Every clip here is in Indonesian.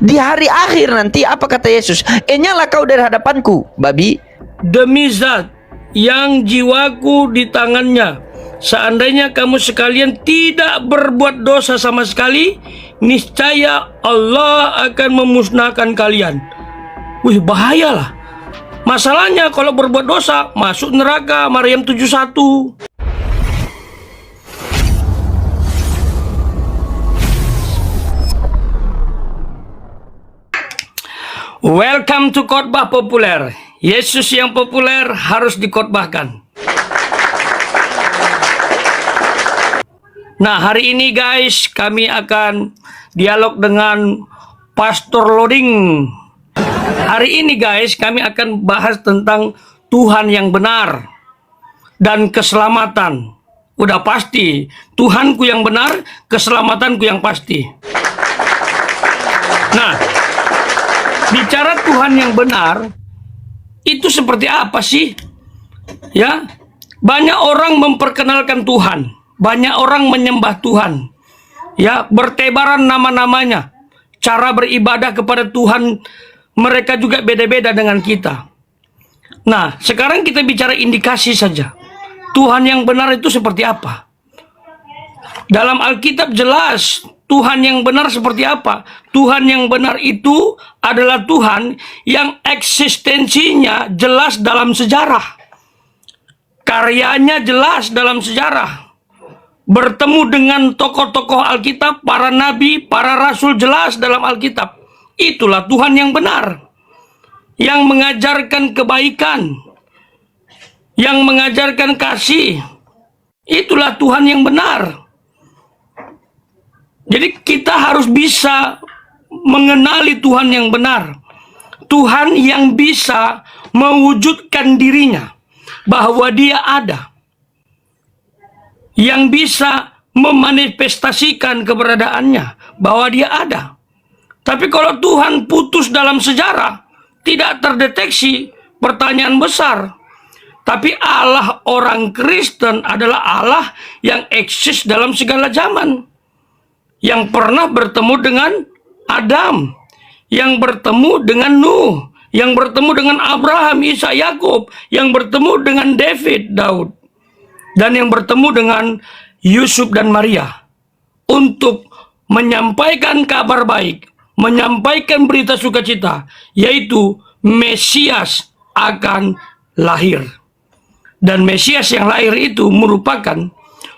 Di hari akhir nanti apa kata Yesus? Nyala kau dari hadapanku, babi. Demi zat yang jiwaku di tangannya, seandainya kamu sekalian tidak berbuat dosa sama sekali, niscaya Allah akan memusnahkan kalian. Wih, bahayalah. Masalahnya kalau berbuat dosa masuk neraka. Maryam 71. Welcome to khotbah populer. Yesus yang populer harus dikhotbahkan. Nah, hari ini guys, kami akan dialog dengan Pastor Loading. Hari ini guys, kami akan bahas tentang Tuhan yang benar dan keselamatan. Udah pasti, Tuhanku yang benar, keselamatanku yang pasti. Nah, bicara Tuhan yang benar, itu seperti apa sih? Ya, banyak orang memperkenalkan Tuhan, banyak orang menyembah Tuhan. Ya, bertebaran nama-namanya. Cara beribadah kepada Tuhan mereka juga beda-beda dengan kita. Nah, sekarang kita bicara indikasi saja. Tuhan yang benar itu seperti apa? Dalam Alkitab jelas Tuhan yang benar seperti apa? Tuhan yang benar itu adalah Tuhan yang eksistensinya jelas dalam sejarah. Karyanya jelas dalam sejarah. Bertemu dengan tokoh-tokoh Alkitab, para nabi, para rasul jelas dalam Alkitab. Itulah Tuhan yang benar. Yang mengajarkan kebaikan. Yang mengajarkan kasih. Itulah Tuhan yang benar. Jadi kita harus bisa mengenali Tuhan yang benar. Tuhan yang bisa mewujudkan dirinya bahwa dia ada. Yang bisa memanifestasikan keberadaannya bahwa dia ada. Tapi kalau Tuhan putus dalam sejarah, tidak terdeteksi, pertanyaan besar. Tapi Allah orang Kristen adalah Allah yang eksis dalam segala zaman. Yang pernah bertemu dengan Adam, yang bertemu dengan Nuh, yang bertemu dengan Abraham, Ishak, Yakub, yang bertemu dengan David, Daud, dan yang bertemu dengan Yusuf dan Maria untuk menyampaikan kabar baik, menyampaikan berita sukacita, yaitu Mesias akan lahir. Dan Mesias yang lahir itu merupakan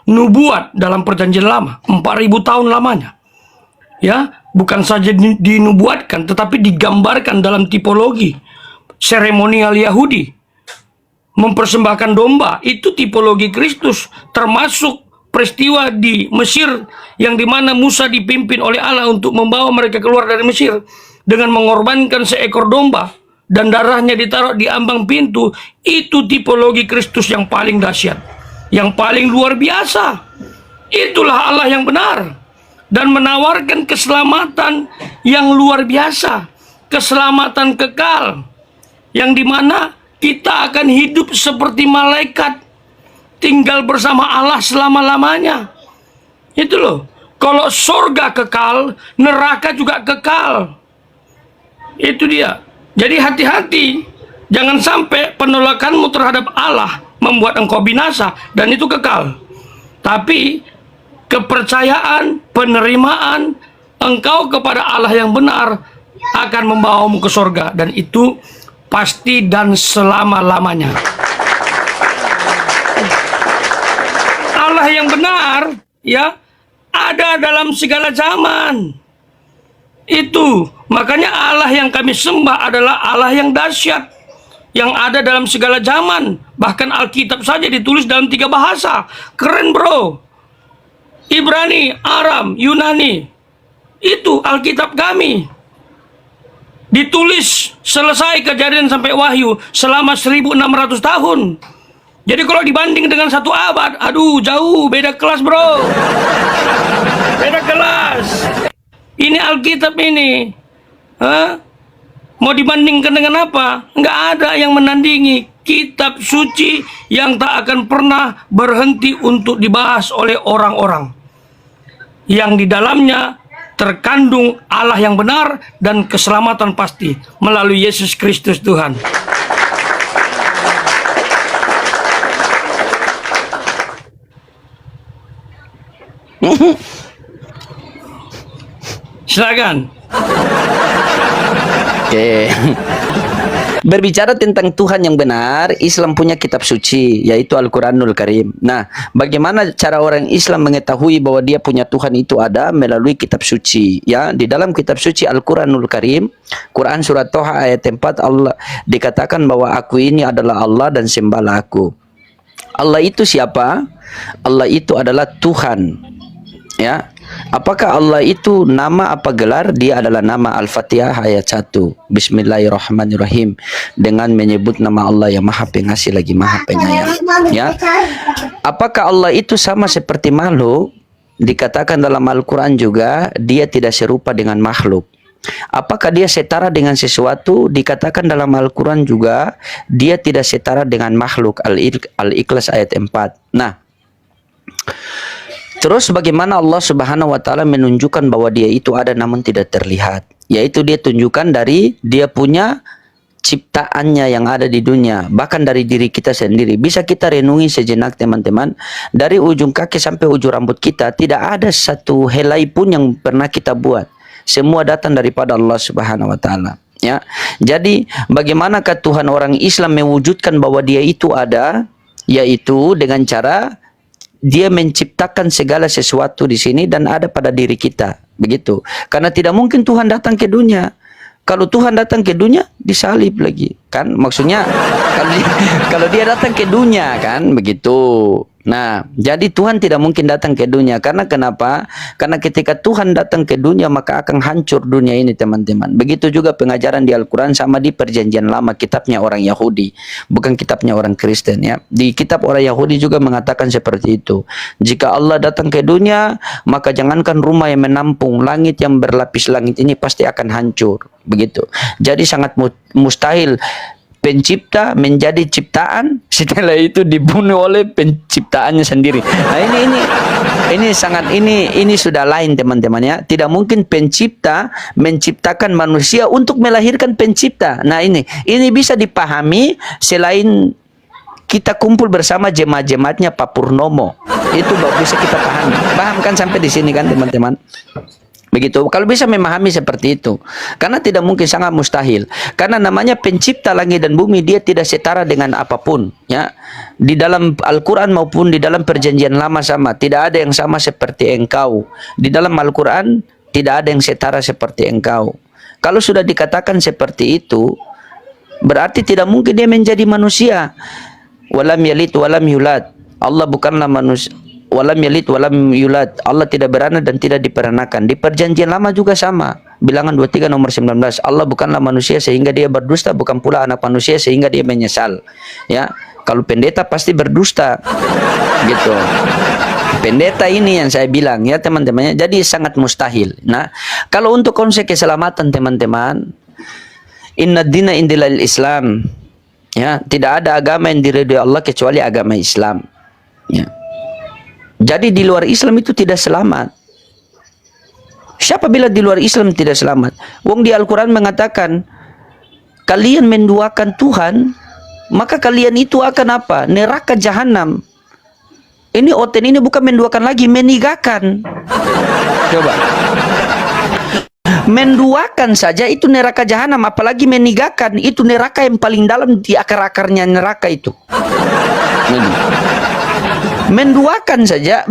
nubuat dalam perjanjian lama, 4000 tahun lamanya. Ya, bukan saja dinubuatkan, tetapi digambarkan dalam tipologi seremonial Yahudi. Mempersembahkan domba, itu tipologi Kristus, termasuk peristiwa di Mesir yang dimana Musa dipimpin oleh Allah untuk membawa mereka keluar dari Mesir dengan mengorbankan seekor domba dan darahnya ditaruh di ambang pintu. Itu tipologi Kristus yang paling dahsyat, yang paling luar biasa. Itulah Allah yang benar dan menawarkan keselamatan yang luar biasa, keselamatan kekal, yang dimana kita akan hidup seperti malaikat, tinggal bersama Allah selama-lamanya. Itu loh, kalau surga kekal, neraka juga kekal. Itu dia. Jadi hati-hati, jangan sampai penolakanmu terhadap Allah membuat engkau binasa, dan itu kekal. Tapi kepercayaan, penerimaan engkau kepada Allah yang benar akan membawamu ke surga, dan itu pasti dan selama-lamanya. Allah yang benar ya ada dalam segala zaman. Itu makanya Allah yang kami sembah adalah Allah yang dahsyat, yang ada dalam segala zaman. Bahkan Alkitab saja ditulis dalam 3 bahasa. Keren bro. Ibrani, Aram, Yunani. Itu Alkitab kami. Ditulis selesai Kejadian sampai Wahyu selama 1600 tahun. Jadi kalau dibanding dengan 1 abad, aduh jauh, beda kelas bro. Beda kelas. Ini Alkitab ini. Mau dibandingkan dengan apa? Nggak ada yang menandingi kitab suci yang tak akan pernah berhenti untuk dibahas oleh orang-orang yang di dalamnya terkandung Allah yang benar dan keselamatan pasti melalui Yesus Kristus Tuhan. Silakan. Oke. Berbicara tentang Tuhan yang benar, Islam punya kitab suci, yaitu Al-Quranul Karim. Nah, bagaimana cara orang Islam mengetahui bahwa dia punya Tuhan itu ada? Melalui kitab suci. Ya, di dalam kitab suci Al-Quranul Karim, Quran surat Toha ayat 4, Allah dikatakan bahwa aku ini adalah Allah dan sembahlah aku. Allah itu siapa? Allah itu adalah Tuhan. Ya. Apakah Allah itu nama apa gelar? Dia adalah nama. Al-Fatihah ayat 1. Bismillahirrahmanirrahim. Dengan menyebut nama Allah yang Maha Pengasih lagi Maha Penyayang. Ya. Apakah Allah itu sama seperti makhluk? Dikatakan dalam Al-Quran juga, dia tidak serupa dengan makhluk. Apakah dia setara dengan sesuatu? Dikatakan dalam Al-Quran juga, dia tidak setara dengan makhluk. Al-Ikhlas ayat 4. Nah, terus bagaimana Allah Subhanahu wa taala menunjukkan bahwa dia itu ada namun tidak terlihat? Yaitu dia tunjukkan dari dia punya ciptaannya yang ada di dunia, bahkan dari diri kita sendiri. Bisa kita renungi sejenak teman-teman, dari ujung kaki sampai ujung rambut kita tidak ada satu helai pun yang pernah kita buat. Semua datang daripada Allah Subhanahu wa taala. Ya. Jadi bagaimanakah Tuhan orang Islam mewujudkan bahwa dia itu ada? Yaitu dengan cara dia menciptakan segala sesuatu di sini dan ada pada diri kita, begitu. Karena tidak mungkin Tuhan datang ke dunia. Kalau Tuhan datang ke dunia, disalib lagi, kan? Maksudnya kalau dia datang ke dunia, kan? Begitu. Nah, jadi Tuhan tidak mungkin datang ke dunia. Karena kenapa? Karena ketika Tuhan datang ke dunia, maka akan hancur dunia ini, teman-teman. Begitu juga pengajaran di Al-Quran sama di Perjanjian Lama, kitabnya orang Yahudi, bukan kitabnya orang Kristen, ya. Di kitab orang Yahudi juga mengatakan seperti itu. Jika Allah datang ke dunia, maka jangankan rumah yang menampung, langit yang berlapis langit ini pasti akan hancur. Begitu. Jadi sangat mustahil pencipta menjadi ciptaan, setelah itu dibunuh oleh penciptaannya sendiri. Nah, ini sudah lain, teman-teman, ya. Tidak mungkin pencipta menciptakan manusia untuk melahirkan pencipta. Nah, ini bisa dipahami selain kita kumpul bersama jemaat-jemaatnya Pak Purnomo. Itu baru bisa kita pahami. Paham kan sampai di sini kan, teman-teman? Begitu. Kalau bisa memahami seperti itu. Karena tidak mungkin, sangat mustahil. Karena namanya pencipta langit dan bumi, dia tidak setara dengan apapun, ya. Di dalam Al-Quran maupun di dalam Perjanjian Lama sama. Tidak ada yang sama seperti engkau. Di dalam Al-Quran tidak ada yang setara seperti engkau. Kalau sudah dikatakan seperti itu, berarti tidak mungkin dia menjadi manusia. Walam yalid walam yulad. Allah bukanlah manusia. Walam yalid walam yulad. Allah tidak beranak dan tidak diperanakan. Di Perjanjian Lama juga sama. Bilangan 23 nomor 19. Allah bukanlah manusia sehingga dia berdusta, bukan pula anak manusia sehingga dia menyesal. Ya, kalau pendeta pasti berdusta. Gitu. Pendeta ini yang saya bilang, ya, teman-temannya. Jadi sangat mustahil. Nah, kalau untuk konsep keselamatan, teman-teman, inna dina indilal Islam. Ya, tidak ada agama yang diridhoi Allah kecuali agama Islam. Ya. Jadi di luar Islam itu tidak selamat. Siapa bilang di luar Islam tidak selamat? Wong di Al-Quran mengatakan, kalian menduakan Tuhan, maka kalian itu akan apa? Neraka jahanam. Ini oten ini bukan menduakan lagi, menigakan. Coba. Menduakan saja itu neraka jahanam, apalagi menigakan, itu neraka yang paling dalam di akar-akarnya neraka itu. Menduakan saja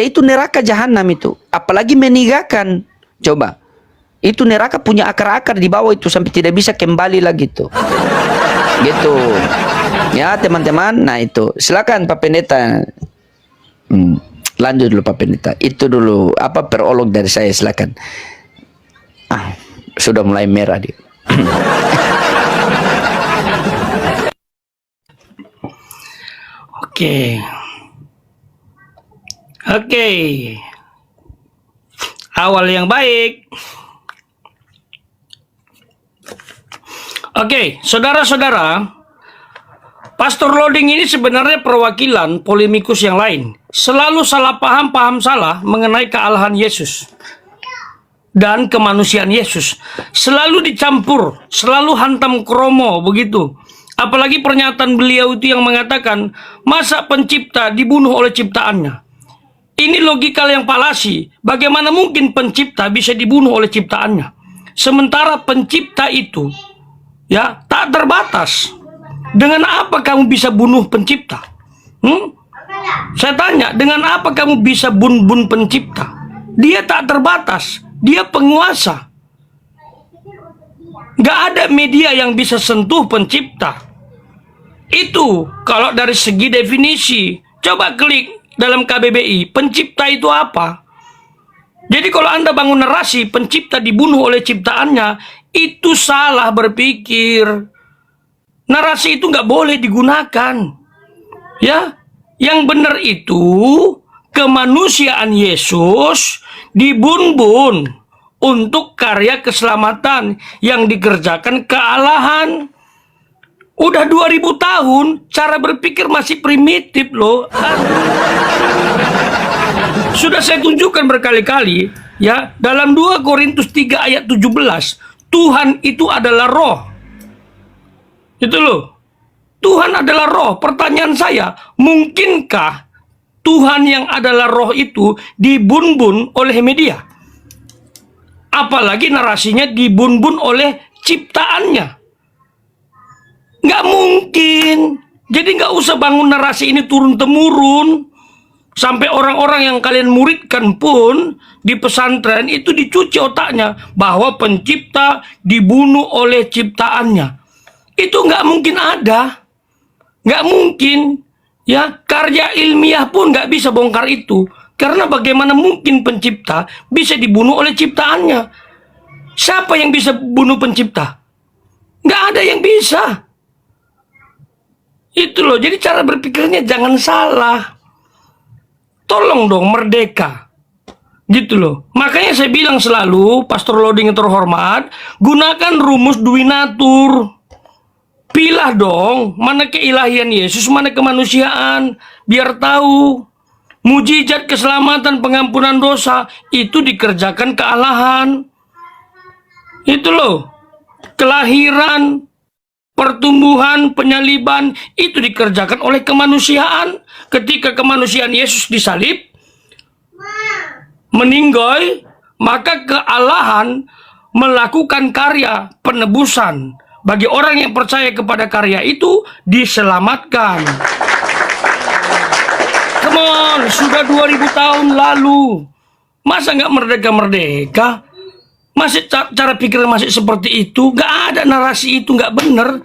itu neraka jahanam itu, apalagi menigakan. Coba, itu neraka punya akar-akar di bawah itu sampai tidak bisa kembali lagi tuh. Gitu. Ya, teman-teman. Nah, itu. Silakan Pak Pendeta. Lanjut dulu Pak Pendeta. Itu dulu apa perolog dari saya, silakan. Sudah mulai merah dia. Oke. Awal yang baik. Oke, saudara-saudara, Pastor Loading ini sebenarnya perwakilan polemikus yang lain. Selalu salah paham salah mengenai kealahan Yesus dan kemanusiaan Yesus. Selalu dicampur, selalu hantam kromo begitu. Apalagi pernyataan beliau itu yang mengatakan, masa pencipta dibunuh oleh ciptaannya. Ini logikal yang falasi. Bagaimana mungkin pencipta bisa dibunuh oleh ciptaannya? Sementara pencipta itu ya tak terbatas. Dengan apa kamu bisa bunuh pencipta? Saya tanya, dengan apa kamu bisa bunuh pencipta? Dia tak terbatas, dia penguasa. Gak ada media yang bisa sentuh pencipta. Itu kalau dari segi definisi. Coba klik dalam KBBI, pencipta itu apa? Jadi kalau Anda bangun narasi pencipta dibunuh oleh ciptaannya, itu salah berpikir. Narasi itu nggak boleh digunakan. Ya, yang benar itu kemanusiaan Yesus dibun-bun untuk karya keselamatan yang dikerjakan kealahan. Udah 2000 tahun, cara berpikir masih primitif loh. Sudah saya tunjukkan berkali-kali, ya, dalam 2 Korintus 3 ayat 17, Tuhan itu adalah roh. Itu loh. Tuhan adalah roh. Pertanyaan saya, mungkinkah Tuhan yang adalah roh itu dibun-bun oleh media? Apalagi narasinya dibun-bun oleh ciptaannya. Nggak mungkin. Jadi nggak usah bangun narasi ini turun-temurun. Sampai orang-orang yang kalian muridkan pun di pesantren itu dicuci otaknya bahwa pencipta dibunuh oleh ciptaannya. Itu nggak mungkin ada. Nggak mungkin. Ya, karya ilmiah pun nggak bisa bongkar itu. Karena bagaimana mungkin pencipta bisa dibunuh oleh ciptaannya? Siapa yang bisa bunuh pencipta? Nggak ada yang bisa. Itu loh, jadi cara berpikirnya jangan salah. Tolong dong merdeka. Gitu loh. Makanya saya bilang selalu, Pastor Loading yang terhormat, gunakan rumus Duinatur. Pilah dong, mana keilahian Yesus, mana kemanusiaan. Biar tahu, mujizat keselamatan pengampunan dosa, itu dikerjakan kealahan. Itu loh, kelahiran, pertumbuhan, penyaliban, itu dikerjakan oleh kemanusiaan. Ketika kemanusiaan Yesus disalib, meninggoy, maka kealahan melakukan karya penebusan. Bagi orang yang percaya kepada karya itu, diselamatkan. Come on, sudah 2000 tahun lalu. Masa nggak merdeka-merdeka? Masih cara pikir masih seperti itu? Nggak ada, narasi itu nggak benar.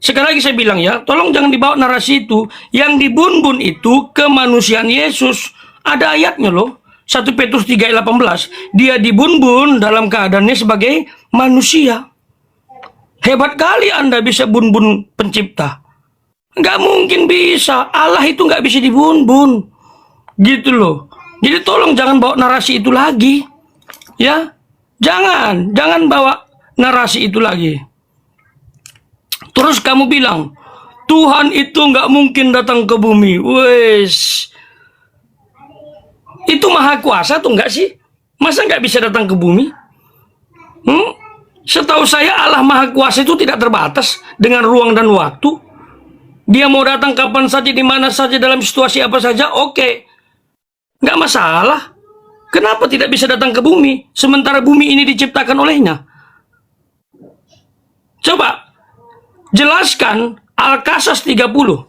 Sekali lagi saya bilang ya, tolong jangan dibawa narasi itu. Yang dibun-bun itu kemanusiaan Yesus. Ada ayatnya loh. 1 Petrus 3 ayat 18. Dia dibun-bun dalam keadaannya sebagai manusia. Hebat kali Anda bisa bun-bun pencipta. Nggak mungkin bisa. Allah itu nggak bisa dibun-bun. Gitu loh. Jadi tolong jangan bawa narasi itu lagi. Ya. Jangan bawa narasi itu lagi. Terus kamu bilang, Tuhan itu nggak mungkin datang ke bumi. Wes. Itu maha kuasa tuh nggak sih? Masa nggak bisa datang ke bumi? Setahu saya Allah Maha Kuasa itu tidak terbatas dengan ruang dan waktu. Dia mau datang kapan saja, di mana saja, dalam situasi apa saja, oke. Nggak masalah. Kenapa tidak bisa datang ke bumi, sementara bumi ini diciptakan olehnya? Coba, jelaskan Al-Qasas 30.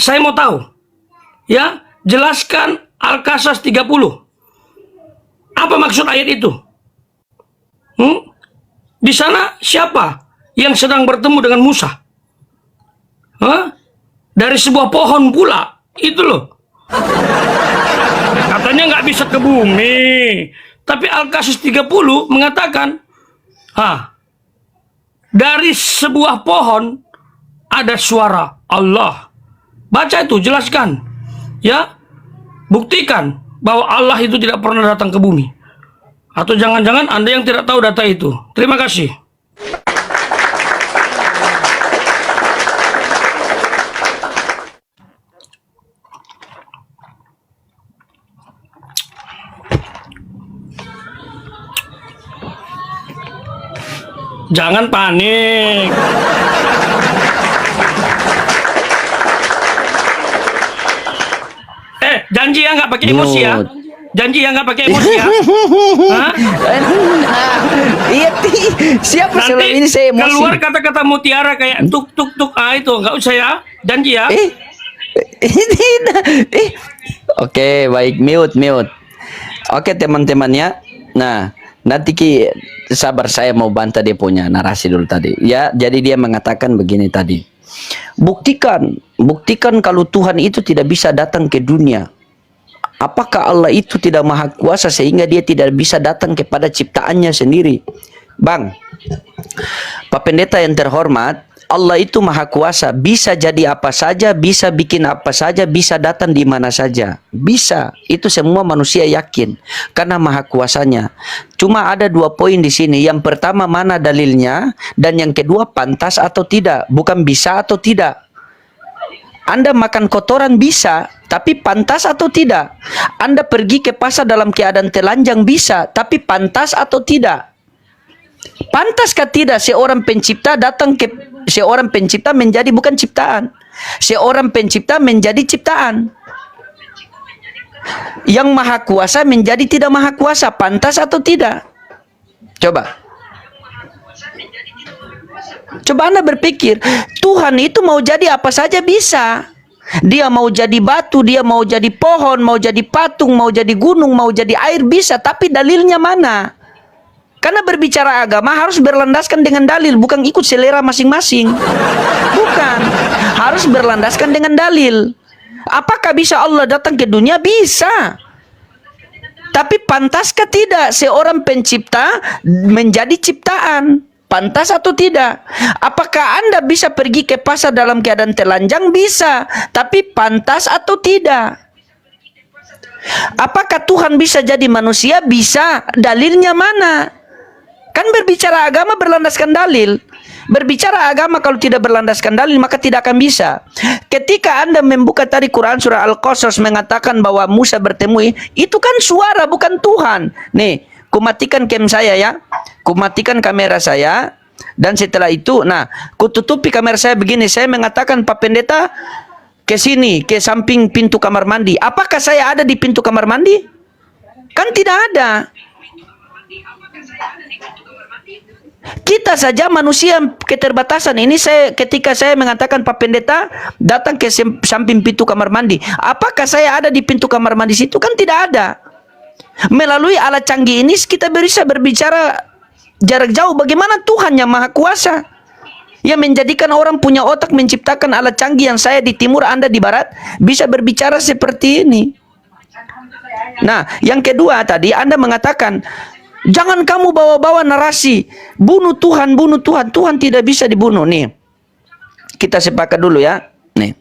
Saya mau tahu. Ya, jelaskan Al-Qasas 30. Apa maksud ayat itu? Di sana siapa yang sedang bertemu dengan Musa? Dari sebuah pohon pula. Itu loh. Katanya nggak bisa ke bumi. Tapi Al-Qasas 30 mengatakan, dari sebuah pohon ada suara Allah. Baca itu, jelaskan. Ya, buktikan bahwa Allah itu tidak pernah datang ke bumi. Atau jangan-jangan Anda yang tidak tahu data itu. Terima kasih. Jangan panik. Janji ya nggak pakai emosi ya. Mute. Janji ya nggak pakai emosi ya. Hah? Iya, siapa selama Nanti ini saya emosi? keluar kata-kata mutiara kayak tuk tuk tuk, itu nggak usah ya. Janji ya. Oke, baik, mute. Oke, teman-temannya. Nah, nanti sabar, saya mau bantah dia punya narasi dulu tadi. Ya, jadi dia mengatakan begini tadi. Buktikan kalau Tuhan itu tidak bisa datang ke dunia. Apakah Allah itu tidak maha kuasa sehingga dia tidak bisa datang kepada ciptaannya sendiri? Bang, Pak Pendeta yang terhormat, Allah itu maha kuasa, bisa jadi apa saja, bisa bikin apa saja, bisa datang di mana saja. Bisa, itu semua manusia yakin karena maha kuasanya. Cuma ada 2 poin di sini. Yang pertama, mana dalilnya, dan yang kedua, pantas atau tidak, bukan bisa atau tidak. Anda makan kotoran bisa, tapi pantas atau tidak? Anda pergi ke pasar dalam keadaan telanjang bisa, tapi pantas atau tidak? Pantaskah tidak seorang pencipta seorang pencipta menjadi bukan ciptaan? Seorang pencipta menjadi ciptaan. Yang maha kuasa menjadi tidak maha kuasa, pantas atau tidak? Coba Anda berpikir, Tuhan itu mau jadi apa saja bisa. Dia mau jadi batu, dia mau jadi pohon, mau jadi patung, mau jadi gunung, mau jadi air bisa. Tapi dalilnya mana? Karena berbicara agama harus berlandaskan dengan dalil, bukan ikut selera masing-masing. Bukan. Harus berlandaskan dengan dalil. Apakah bisa Allah datang ke dunia? Bisa. Tapi pantaskah tidak seorang pencipta menjadi ciptaan? Pantas atau tidak? Apakah Anda bisa pergi ke pasar dalam keadaan telanjang? Bisa. Tapi pantas atau tidak? Apakah Tuhan bisa jadi manusia? Bisa. Dalilnya mana? Kan berbicara agama berlandaskan dalil. Berbicara agama kalau tidak berlandaskan dalil maka tidak akan bisa. Ketika Anda membuka tadi Quran surah Al-Qasas mengatakan bahwa Musa bertemu, itu kan suara bukan Tuhan. Nih, kumatikan cam saya ya. Kumatikan kamera saya. Dan setelah itu, nah, kututupi kamera saya begini. Saya mengatakan, Pak Pendeta, ke sini, ke samping pintu kamar mandi. Apakah saya ada di pintu kamar mandi? Kan tidak ada. Kita saja manusia keterbatasan ini. Ketika saya mengatakan Pak Pendeta datang ke samping pintu kamar mandi, apakah saya ada di pintu kamar mandi situ? Kan tidak ada. Melalui alat canggih ini kita bisa berbicara jarak jauh. Bagaimana Tuhan yang maha kuasa yang menjadikan orang punya otak menciptakan alat canggih yang saya di timur, Anda di barat bisa berbicara seperti ini. Nah, yang kedua tadi Anda mengatakan jangan kamu bawa-bawa narasi bunuh Tuhan, bunuh Tuhan. Tuhan tidak bisa dibunuh. Nih, kita sepakat dulu ya. Nih,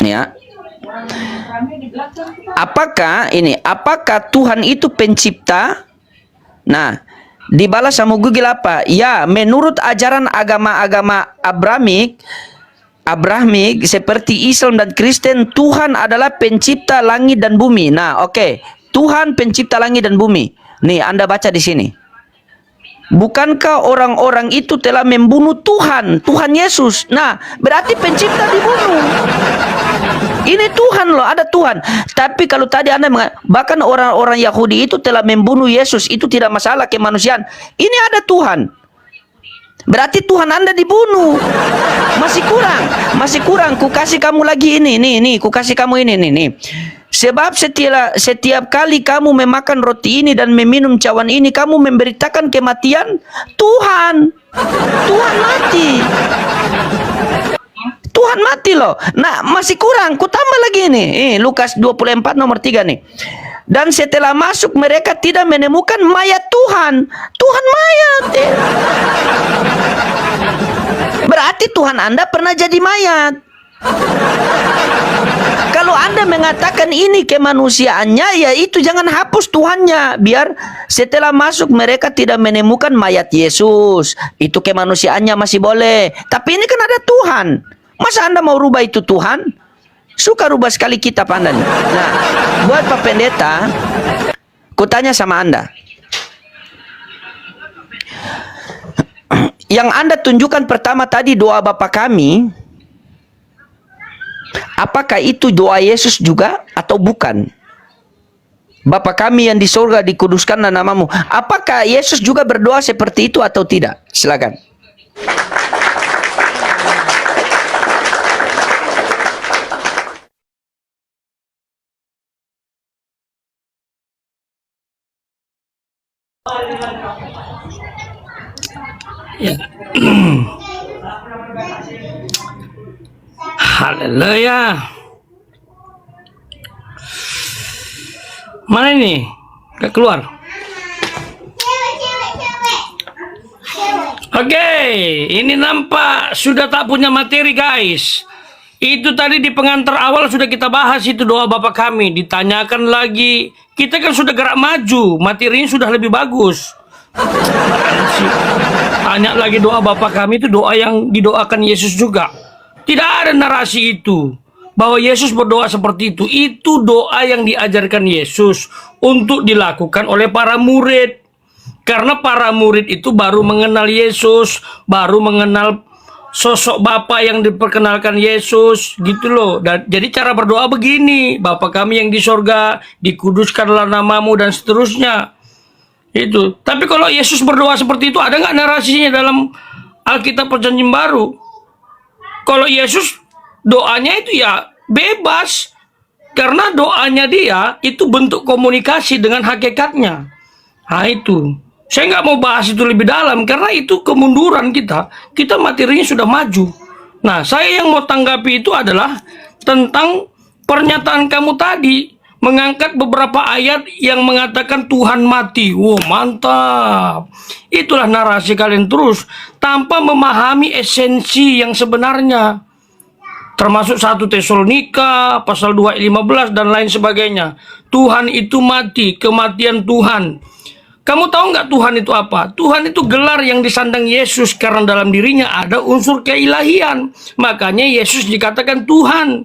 ya. Apakah Tuhan itu pencipta? Nah, dibalas sama Google apa? Ya, menurut ajaran agama-agama Abrahmik seperti Islam dan Kristen, Tuhan adalah pencipta langit dan bumi. Nah, oke. Tuhan pencipta langit dan bumi. Nih, Anda baca di sini. Bukankah orang-orang itu telah membunuh Tuhan Yesus? Nah, berarti pencipta dibunuh. Ini Tuhan loh, ada Tuhan. Tapi kalau tadi Anda bahkan orang-orang Yahudi itu telah membunuh Yesus, itu tidak masalah kemanusiaan. Ini ada Tuhan. Berarti Tuhan Anda dibunuh. Masih kurang. Ku kasih kamu lagi ini, nih, ku kasih kamu ini, nih. Sebab setiap kali kamu memakan roti ini dan meminum cawan ini, kamu memberitakan kematian Tuhan. Tuhan mati. Tuhan mati loh. Nah, masih kurang. Ku tambah lagi nih. Lukas 24 nomor 3 nih. Dan setelah masuk mereka tidak menemukan mayat Tuhan. Tuhan mayat. Berarti Tuhan Anda pernah jadi mayat. Kalau Anda mengatakan ini kemanusiaannya, ya itu jangan hapus Tuhannya. Biar setelah masuk mereka tidak menemukan mayat Yesus. Itu kemanusiaannya masih boleh. Tapi ini kan ada Tuhan. Masa Anda mau rubah itu Tuhan? Suka rubah sekali kitab Anda nih. Nah, buat Pak Pendeta, kutanya sama Anda. Yang Anda tunjukkan pertama tadi doa Bapa kami, apakah itu doa Yesus juga atau bukan? Bapa kami yang di surga, dikuduskanlah namamu. Apakah Yesus juga berdoa seperti itu atau tidak? Silakan. Ya. Haleluya. Mana ini? Gak keluar. Oke, ini nampak sudah tak punya materi, guys. Itu tadi di pengantar awal sudah kita bahas itu doa Bapa kami. Ditanyakan lagi. Kita kan sudah gerak maju. Materinya sudah lebih bagus. Tanya lagi doa Bapa kami itu doa yang didoakan Yesus juga. Tidak ada narasi itu bahwa Yesus berdoa seperti itu. Itu doa yang diajarkan Yesus untuk dilakukan oleh para murid. Karena para murid itu baru mengenal Yesus, baru mengenal sosok Bapa yang diperkenalkan Yesus, gitu loh. Dan jadi cara berdoa begini, Bapa kami yang di sorga, dikuduskanlah namamu, dan seterusnya. Itu. Tapi kalau Yesus berdoa seperti itu, ada nggak narasinya dalam Alkitab Perjanjian Baru? Kalau Yesus doanya itu ya bebas, karena doanya dia itu bentuk komunikasi dengan hakikatnya. Nah itu, saya nggak mau bahas itu lebih dalam karena itu kemunduran kita. Kita materinya sudah maju. Nah, saya yang mau tanggapi itu adalah tentang pernyataan kamu tadi. Mengangkat beberapa ayat yang mengatakan Tuhan mati. Wow, mantap. Itulah narasi kalian terus tanpa memahami esensi yang sebenarnya. Termasuk 1 Tesalonika pasal 2 ayat 15 dan lain sebagainya. Tuhan itu mati, kematian Tuhan. Kamu tahu nggak Tuhan itu apa? Tuhan itu gelar yang disandang Yesus karena dalam dirinya ada unsur keilahian. Makanya Yesus dikatakan Tuhan.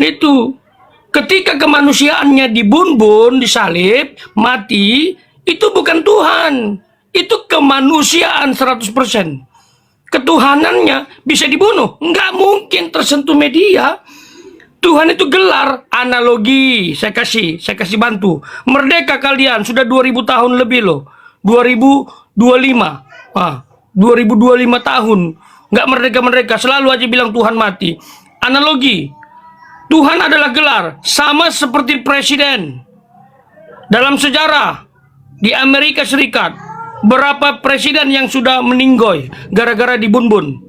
Itu. Ketika kemanusiaannya dibunbun, disalib, mati, itu bukan Tuhan. Itu kemanusiaan 100%. Ketuhanannya bisa dibunuh. Nggak mungkin tersentuh media. Tuhan itu gelar, analogi. Saya kasih bantu. Merdeka kalian, sudah 2000 tahun lebih loh. 2025. 2025 tahun. Nggak merdeka-merdeka, selalu aja bilang Tuhan mati. Analogi. Tuhan adalah gelar, sama seperti presiden. Dalam sejarah di Amerika Serikat, berapa presiden yang sudah meninggoy gara-gara dibunbun?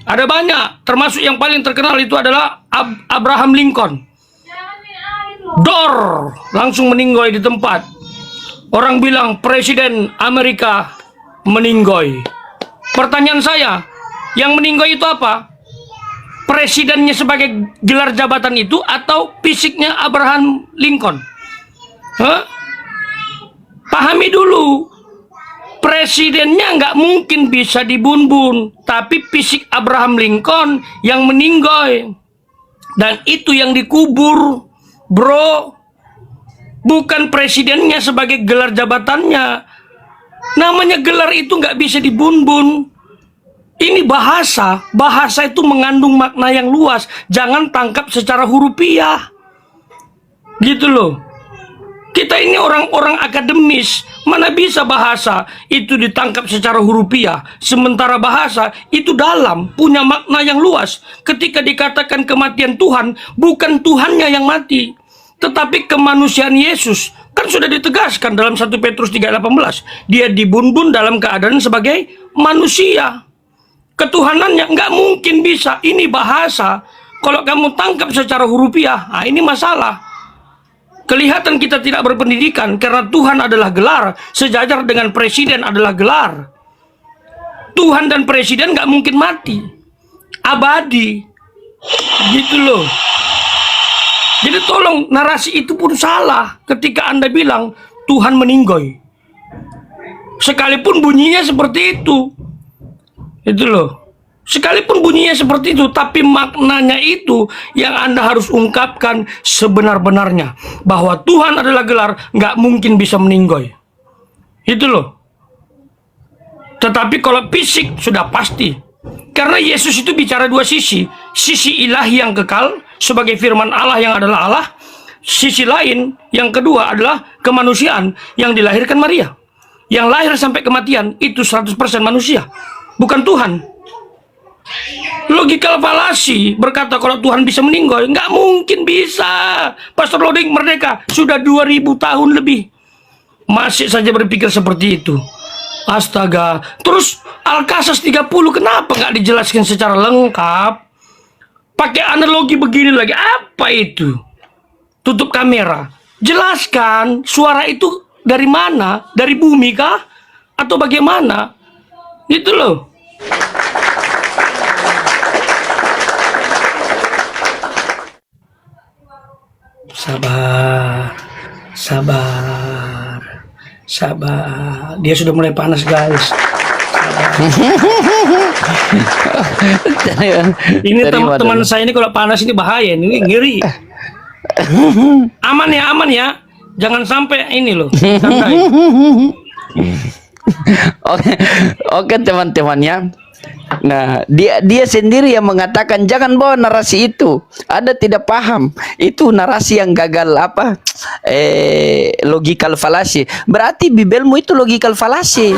Ada banyak, termasuk yang paling terkenal itu adalah Abraham Lincoln. Dor, langsung meninggoy di tempat. Orang bilang presiden Amerika meninggoy. Pertanyaan saya, yang meninggoy itu apa? Presidennya sebagai gelar jabatan itu atau fisiknya Abraham Lincoln? Pahami dulu, presidennya nggak mungkin bisa dibunbun, tapi fisik Abraham Lincoln yang meninggoy, dan itu yang dikubur, bro. Bukan presidennya sebagai gelar jabatannya. Namanya gelar itu nggak bisa dibunbun. Ini bahasa itu mengandung makna yang luas. Jangan tangkap secara hurufiah. Gitu loh. Kita ini orang-orang akademis. Mana bisa bahasa itu ditangkap secara hurufiah. Sementara bahasa itu dalam, punya makna yang luas. Ketika dikatakan kematian Tuhan, bukan Tuhannya yang mati, tetapi kemanusiaan Yesus. Kan sudah ditegaskan dalam 1 Petrus 3:18. Dia dibunbun dalam keadaan sebagai manusia. Ketuhanannya nggak mungkin bisa. Ini bahasa. Kalau kamu tangkap secara hurufiah, ini masalah. Kelihatan kita tidak berpendidikan karena Tuhan adalah gelar, sejajar dengan presiden adalah gelar. Tuhan dan presiden nggak mungkin mati, abadi, gitu loh. Jadi tolong, narasi itu pun salah ketika Anda bilang Tuhan meninggoy. Sekalipun bunyinya seperti itu loh. Sekalipun bunyinya seperti itu, tapi maknanya itu yang Anda harus ungkapkan sebenar-benarnya. Bahwa Tuhan adalah gelar, nggak mungkin bisa meninggoy. Itu loh. Tetapi kalau fisik sudah pasti. Karena Yesus itu bicara dua sisi. Sisi ilahi yang kekal sebagai firman Allah yang adalah Allah. Sisi lain yang kedua adalah kemanusiaan yang dilahirkan Maria. Yang lahir sampai kematian itu 100% manusia, bukan Tuhan. Logikal falasi berkata kalau Tuhan bisa meninggoy, nggak mungkin bisa. Pastor Loading merdeka sudah 2000 tahun lebih, masih saja berpikir seperti itu. Astaga. Terus Al-Qasas 30 kenapa nggak dijelaskan secara lengkap? Pakai analogi begini lagi, apa itu? Tutup kamera, jelaskan suara itu dari mana? Dari bumi kah? Atau bagaimana? Gitu loh. Sabar, sabar, sabar. Dia sudah mulai panas, guys. Ini teman saya ini kalau panas ini bahaya, ini ngeri. Aman ya, jangan sampai ini loh. Santai. Oke teman-temannya. Nah, dia sendiri yang mengatakan jangan bawa narasi itu. Anda tidak paham. Itu narasi yang gagal logical fallacy. Berarti Bibelmu itu logical fallacy.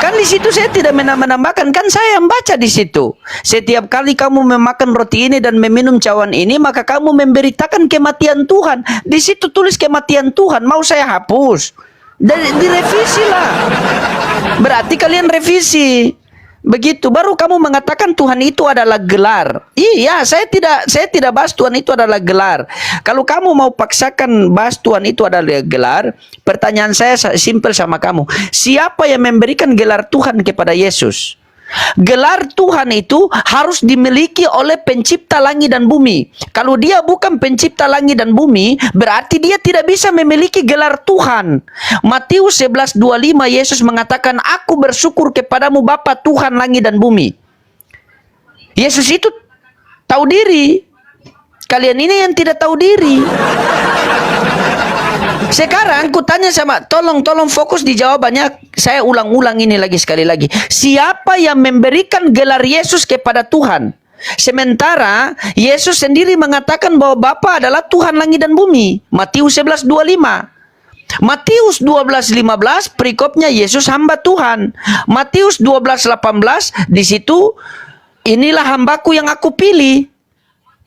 Kan di situ saya tidak menambahkan, kan saya yang baca di situ. Setiap kali kamu memakan roti ini dan meminum cawan ini, maka kamu memberitakan kematian Tuhan. Di situ tulis kematian Tuhan. Mau saya hapus? Direvisi lah. Berarti kalian revisi. Begitu baru kamu mengatakan Tuhan itu adalah gelar. Iya, saya tidak bahas Tuhan itu adalah gelar. Kalau kamu mau paksakan bahas Tuhan itu adalah gelar, pertanyaan saya simpel sama kamu. Siapa yang memberikan gelar Tuhan kepada Yesus? Gelar Tuhan itu harus dimiliki oleh pencipta langit dan bumi. Kalau dia bukan pencipta langit dan bumi, berarti dia tidak bisa memiliki gelar Tuhan. Matius 11:25 Yesus mengatakan, "Aku bersyukur kepadamu Bapa Tuhan langit dan bumi." Yesus itu tahu diri. Kalian ini yang tidak tahu diri. Sekarang ku tanya tolong fokus di jawabannya. Saya ulang-ulang ini sekali lagi. Siapa yang memberikan gelar Yesus kepada Tuhan? Sementara Yesus sendiri mengatakan bahwa Bapa adalah Tuhan langit dan bumi. Matius 11:25. Matius 12:15 perikopnya Yesus hamba Tuhan. Matius 12:18 di situ, inilah hambaku yang aku pilih.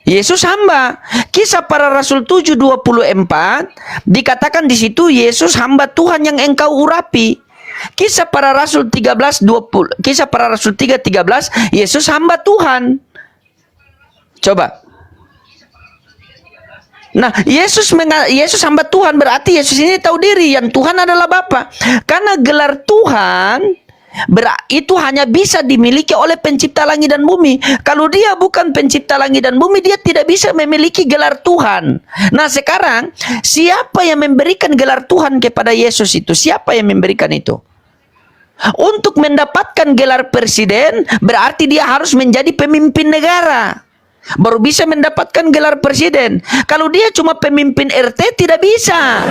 Yesus hamba. Kisah Para Rasul 7:24 dikatakan di situ Yesus hamba Tuhan yang engkau urapi. Kisah Para Rasul 3:13 Yesus hamba Tuhan. Coba. Nah, Yesus hamba Tuhan berarti Yesus ini tahu diri yang Tuhan adalah Bapa. Karena gelar Tuhan itu hanya bisa dimiliki oleh pencipta langit dan bumi. Kalau dia bukan pencipta langit dan bumi, dia tidak bisa memiliki gelar Tuhan. Nah sekarang, siapa yang memberikan gelar Tuhan kepada Yesus itu? Siapa yang memberikan itu? Untuk mendapatkan gelar presiden, berarti dia harus menjadi pemimpin negara. Baru bisa mendapatkan gelar presiden. Kalau dia cuma pemimpin RT, tidak bisa.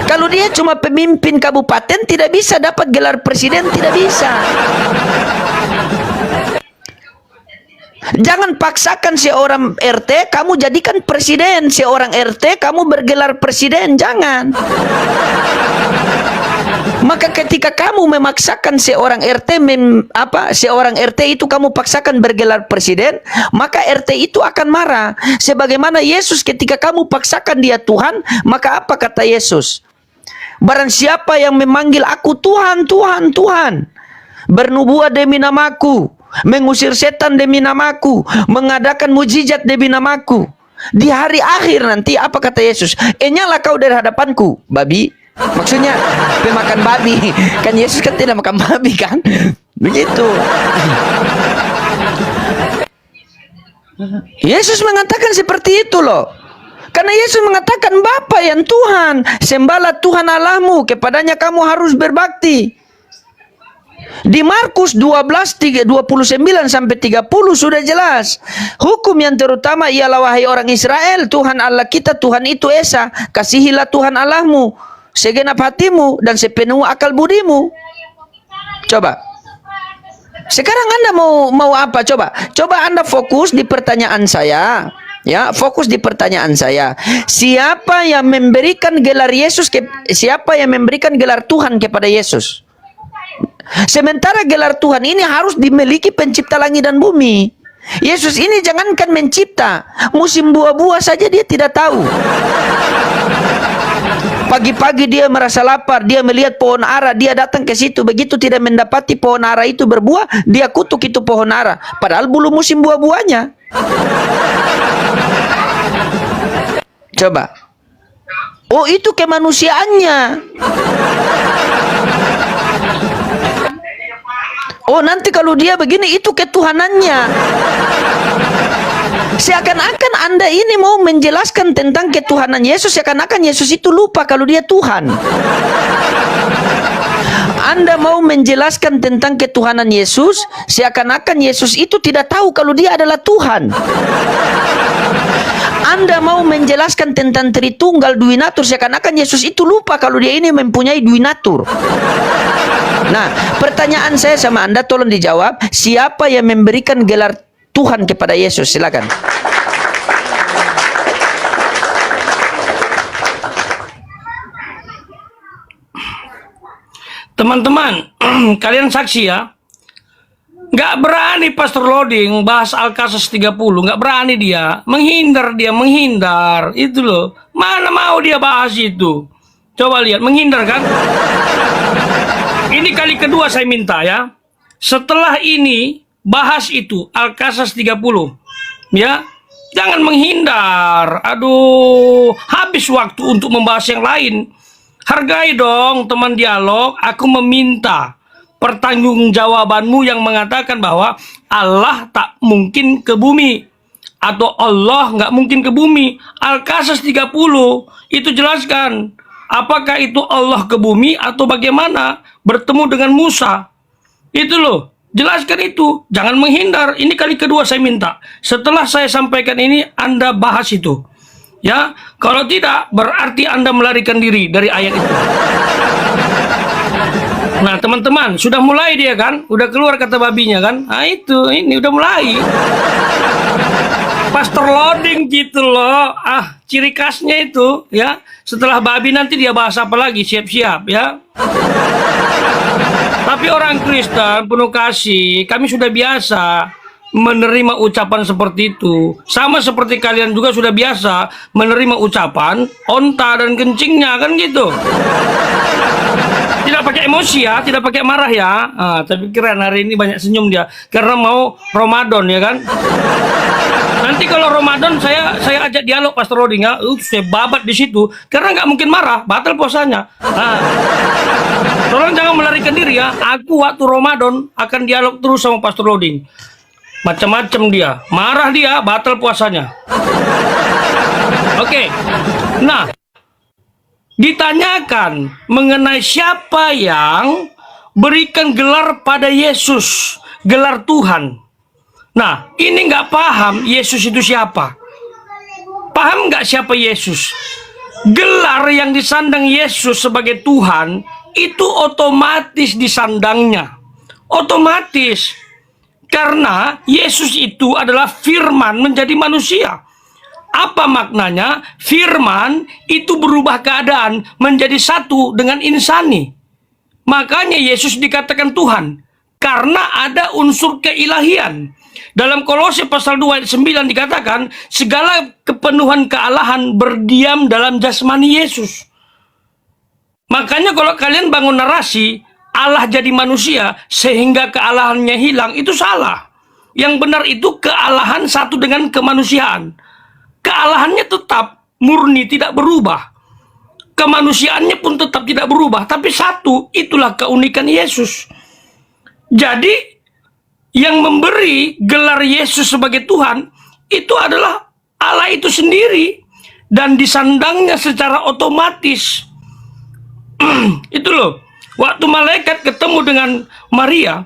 Kalau dia cuma pemimpin kabupaten, tidak bisa dapat gelar presiden, tidak bisa. Jangan paksakan seorang RT kamu jadikan presiden, seorang RT kamu bergelar presiden, jangan. Maka ketika kamu memaksakan seorang RT seorang RT itu kamu paksakan bergelar presiden, maka RT itu akan marah. Sebagaimana Yesus ketika kamu paksakan dia Tuhan, maka apa kata Yesus? Barang siapa yang memanggil aku Tuhan, Tuhan, Tuhan, bernubuat demi namaku, mengusir setan demi namaku, mengadakan mujizat demi namaku, di hari akhir nanti apa kata Yesus? Nyala kau dari hadapanku, babi. Maksudnya pemakan babi. Kan Yesus kan tidak makan babi kan? Begitu. Yesus mengatakan seperti itu loh. Karena Yesus mengatakan Bapa yang Tuhan, sembahlah Tuhan Allahmu, kepadanya kamu harus berbakti. Di Markus 29 sampai 30 sudah jelas. Hukum yang terutama ialah, wahai orang Israel, Tuhan Allah kita, Tuhan itu Esa. Kasihilah Tuhan Allahmu segenap hatimu dan sepenuh akal budimu. Coba. Sekarang Anda mau apa? Coba Anda fokus di pertanyaan saya. Ya, fokus di pertanyaan saya. Siapa yang memberikan gelar Yesus siapa yang memberikan gelar Tuhan kepada Yesus? Sementara gelar Tuhan ini harus dimiliki pencipta langit dan bumi. Yesus ini jangankan mencipta, musim buah-buah saja dia tidak tahu. Pagi-pagi dia merasa lapar, dia melihat pohon ara, dia datang ke situ. Begitu tidak mendapati pohon ara itu berbuah, dia kutuk itu pohon ara. Padahal belum musim buah-buahnya. Coba. Oh, itu kemanusiaannya. Oh, nanti kalau dia begini, itu ketuhanannya. Seakan-akan Anda ini mau menjelaskan tentang ketuhanan Yesus, seakan-akan Yesus itu lupa kalau dia Tuhan. Anda mau menjelaskan tentang ketuhanan Yesus, seakan-akan Yesus itu tidak tahu kalau dia adalah Tuhan. Anda mau menjelaskan tentang Tritunggal Duinatur, seakan-akan Yesus itu lupa kalau dia ini mempunyai Duinatur. Nah, pertanyaan saya sama Anda, tolong dijawab, siapa yang memberikan gelar Tuhan kepada Yesus? Silakan. Teman-teman, kalian saksi ya. Nggak berani Pastor Loading bahas Al-Qasas 30, nggak berani dia menghindar, itu loh. Mana mau dia bahas itu? Coba lihat, menghindar kan? Ini kali kedua saya minta ya. Setelah ini bahas itu Al-Qasas 30, ya. Jangan menghindar. Aduh, habis waktu untuk membahas yang lain. Hargai dong teman dialog. Aku meminta pertanggungjawabanmu yang mengatakan bahwa Allah tak mungkin ke bumi, atau Allah nggak mungkin ke bumi. Al-Qasas 30 itu jelaskan apakah itu Allah ke bumi atau bagaimana bertemu dengan Musa. Itu loh, jelaskan itu, jangan menghindar. Ini kali kedua saya minta. Setelah saya sampaikan ini, Anda bahas itu. Ya, kalau tidak berarti Anda melarikan diri dari ayat itu. Nah, teman-teman, sudah mulai dia kan? Udah keluar kata babinya kan? Nah, itu, ini udah mulai. Pastor Loading gitu loh. Ah, ciri khasnya itu, ya. Setelah babi nanti dia bahas apa lagi? Siap-siap, ya. Tapi orang Kristen penuh kasih, kami sudah biasa menerima ucapan seperti itu. Sama seperti kalian juga sudah biasa menerima ucapan onta dan kencingnya, kan gitu. Tidak pakai emosi ya, tidak pakai marah ya. Tapi keren hari ini banyak senyum dia karena mau Ramadan ya kan. Nanti kalau Ramadan saya ajak dialog Pastor Loading ya. Saya babat di situ karena nggak mungkin marah, batal puasanya. Tolong jangan melarikan diri ya. Aku waktu Ramadan akan dialog terus sama Pastor Loading. Macam-macam dia, marah dia, batal puasanya. Oke. Nah, ditanyakan mengenai siapa yang berikan gelar pada Yesus, gelar Tuhan. Nah, ini nggak paham Yesus itu siapa. Paham nggak siapa Yesus? Gelar yang disandang Yesus sebagai Tuhan itu otomatis disandangnya. Otomatis. Karena Yesus itu adalah firman menjadi manusia. Apa maknanya? Firman itu berubah keadaan menjadi satu dengan insani. Makanya Yesus dikatakan Tuhan. Karena ada unsur keilahian. Dalam Kolose pasal 2 ayat 9 dikatakan, segala kepenuhan kealahan berdiam dalam jasmani Yesus. Makanya kalau kalian bangun narasi, Allah jadi manusia sehingga kealahannya hilang, itu salah. Yang benar itu kealahan satu dengan kemanusiaan. Kealahannya tetap murni, tidak berubah. Kemanusiaannya pun tetap tidak berubah. Tapi satu, itulah keunikan Yesus. Jadi, yang memberi gelar Yesus sebagai Tuhan, itu adalah Allah itu sendiri. Dan disandangnya secara otomatis. Itu loh. Waktu malaikat ketemu dengan Maria,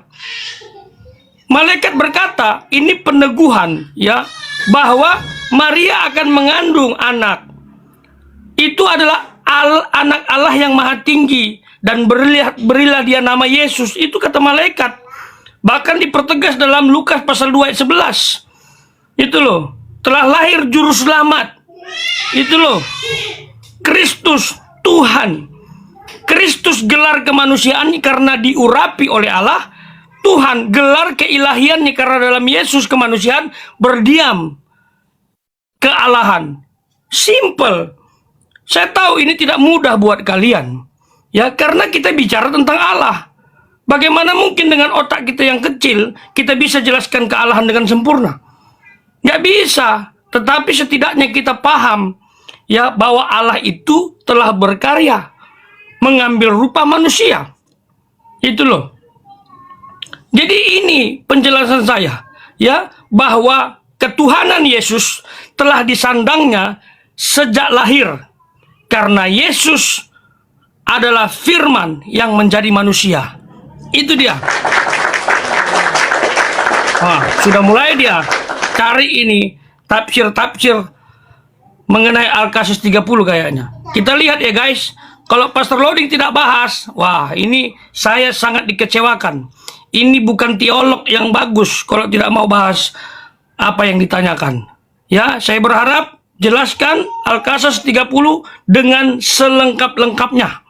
malaikat berkata, ini peneguhan ya, bahwa Maria akan mengandung anak. Itu adalah anak Allah yang maha tinggi, dan berilah dia nama Yesus. Itu kata malaikat. Bahkan dipertegas dalam Lukas pasal 2 ayat 11. Itu loh, telah lahir juru selamat. Itu loh, Kristus Tuhan. Kristus gelar kemanusiaannya karena diurapi oleh Allah. Tuhan gelar keilahiannya karena dalam Yesus kemanusiaan berdiam kealahan. Simple. Saya tahu ini tidak mudah buat kalian. Ya, karena kita bicara tentang Allah. Bagaimana mungkin dengan otak kita yang kecil, kita bisa jelaskan kealahan dengan sempurna? Nggak bisa. Tetapi setidaknya kita paham ya, bahwa Allah itu telah berkarya mengambil rupa manusia. Itu loh. Jadi ini penjelasan saya ya, bahwa ketuhanan Yesus telah disandangnya sejak lahir, karena Yesus adalah firman yang menjadi manusia. Itu dia. Sudah mulai dia cari ini tafsir-tafsir mengenai Al-Kasus 30 kayaknya. Kita lihat ya guys. Kalau Pastor Loading tidak bahas, wah ini saya sangat dikecewakan. Ini bukan teolog yang bagus kalau tidak mau bahas apa yang ditanyakan. Ya, saya berharap jelaskan Al-Kasus 30 dengan selengkap-lengkapnya.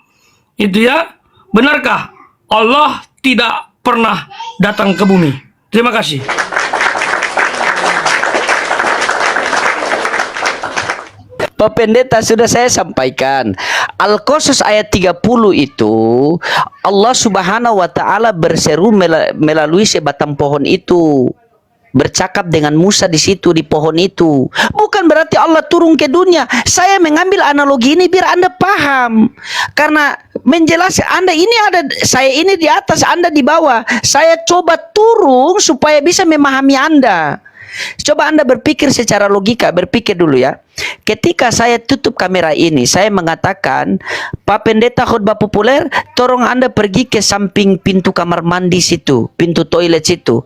Itu ya, benarkah Allah tidak pernah datang ke bumi? Terima kasih. Pak Pendeta, sudah saya sampaikan. Al-Qasas ayat 30 itu Allah Subhanahu wa taala berseru melalui sebatang pohon itu. Bercakap dengan Musa di situ, di pohon itu. Bukan berarti Allah turun ke dunia. Saya mengambil analogi ini biar Anda paham. Karena menjelaskan Anda ini ada, saya ini di atas, Anda di bawah. Saya coba turun supaya bisa memahami Anda. Coba Anda berpikir secara logika, berpikir dulu ya. Ketika saya tutup kamera ini, saya mengatakan, Pak Pendeta khotbah populer, tolong Anda pergi ke samping pintu kamar mandi situ, pintu toilet situ.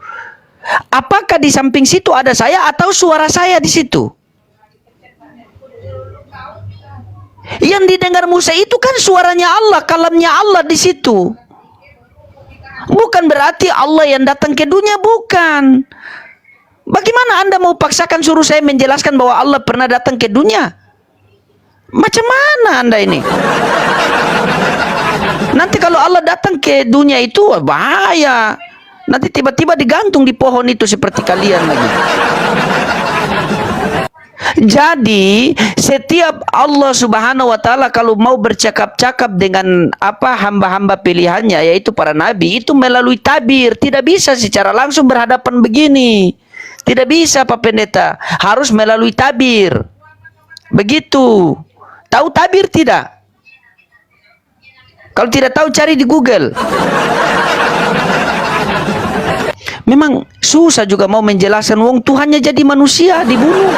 Apakah di samping situ ada saya atau suara saya di situ? Yang didengar Musa itu kan suaranya Allah, kalamnya Allah di situ. Bukan berarti Allah yang datang ke dunia, bukan. Bagaimana Anda mau paksakan suruh saya menjelaskan bahwa Allah pernah datang ke dunia? Macam mana Anda ini? Nanti kalau Allah datang ke dunia itu bahaya. Nanti tiba-tiba digantung di pohon itu seperti kalian lagi. Jadi setiap Allah Subhanahu wa taala kalau mau bercakap-cakap dengan apa hamba-hamba pilihannya, yaitu para nabi, itu melalui tabir. Tidak bisa secara langsung berhadapan begini. Tidak bisa Pak Pendeta, harus melalui tabir. Begitu. Tahu tabir tidak? Kalau tidak tahu cari di Google. Memang susah juga mau menjelaskan, wong Tuhannya jadi manusia dibunuh.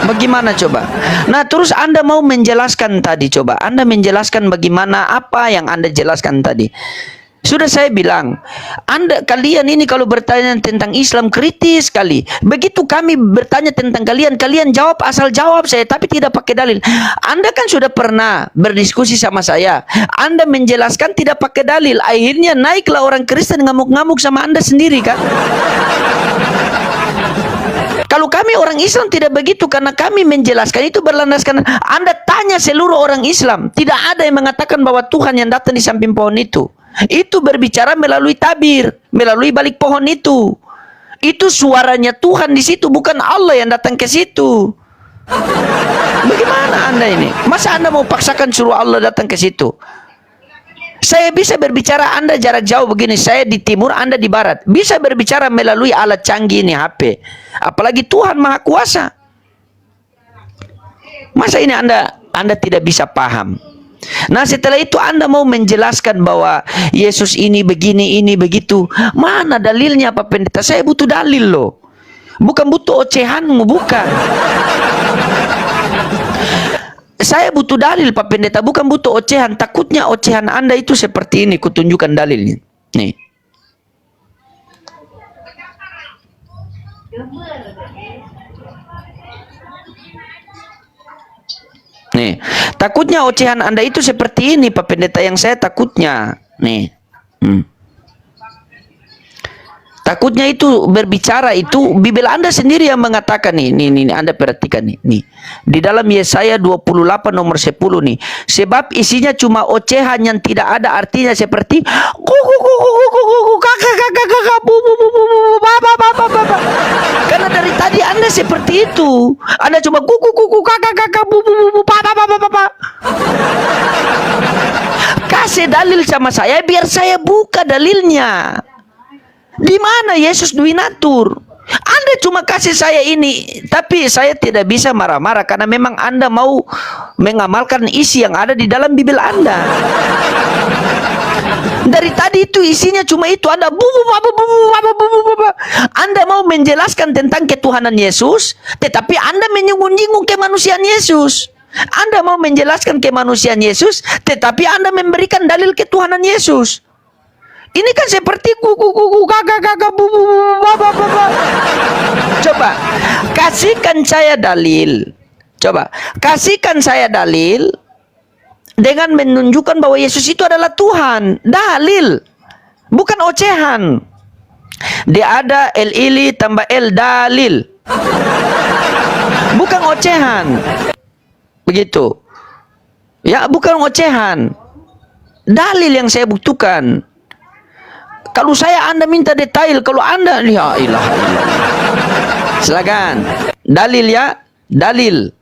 Bagaimana coba? Nah, terus Anda mau menjelaskan tadi, coba Anda menjelaskan bagaimana apa yang Anda jelaskan tadi. Sudah saya bilang, kalian ini kalau bertanya tentang Islam kritis sekali. Begitu kami bertanya tentang kalian, kalian jawab asal jawab saya, tapi tidak pakai dalil. Anda kan sudah pernah berdiskusi sama saya. Anda menjelaskan tidak pakai dalil. Akhirnya naiklah orang Kristen ngamuk-ngamuk sama Anda sendiri kan? Kalau kami orang Islam tidak begitu, karena kami menjelaskan itu berlandaskan. Anda tanya seluruh orang Islam, tidak ada yang mengatakan bahwa Tuhan yang datang di samping pohon itu. Itu berbicara melalui tabir, melalui balik pohon itu. Itu suaranya Tuhan di situ, bukan Allah yang datang ke situ. Bagaimana Anda ini? Masa Anda mau paksakan suruh Allah datang ke situ? Saya bisa berbicara, Anda jarak jauh begini, saya di timur, Anda di barat. Bisa berbicara melalui alat canggih ini, HP. Apalagi Tuhan Maha Kuasa. Masa ini Anda tidak bisa paham? Nah, setelah itu Anda mau menjelaskan bahwa Yesus ini begini, ini begitu. Mana dalilnya Pak Pendeta? Saya butuh dalil loh. Bukan butuh ocehanmu, bukan. Saya butuh dalil Pak Pendeta, bukan butuh ocehan. Takutnya ocehan Anda itu seperti ini, kutunjukkan dalilnya. Nih. Nih, takutnya ocehan Anda itu seperti ini Pak Pendeta, yang saya takutnya. Nih. Takutnya itu berbicara itu Bibel Anda sendiri yang mengatakan nih, Anda perhatikan nih. Di dalam Yesaya 28 nomor 10 nih. Sebab isinya cuma ocehan yang tidak ada artinya seperti karena dari tadi Anda seperti itu. Anda cuma kasih dalil sama saya biar saya buka dalilnya. Di mana Yesus Duinatur? Anda cuma kasih saya ini, tapi saya tidak bisa marah-marah karena memang Anda mau mengamalkan isi yang ada di dalam Bibel Anda. Dari tadi itu isinya cuma itu. Anda mau menjelaskan tentang ketuhanan Yesus, tetapi Anda menyinggung-nyinggung kemanusiaan Yesus. Anda mau menjelaskan kemanusiaan Yesus, tetapi Anda memberikan dalil ketuhanan Yesus. Ini kan seperti Coba kasihkan saya dalil. Coba kasihkan saya dalil dengan menunjukkan bahwa Yesus itu adalah Tuhan. Dalil, bukan ocehan. Dia ada L ili tambah L, dalil, bukan ocehan. Begitu. Ya, bukan ocehan. Dalil yang saya butuhkan. Kalau saya Anda minta detail, kalau Anda ya ilah. Silakan. Dalil ya, dalil.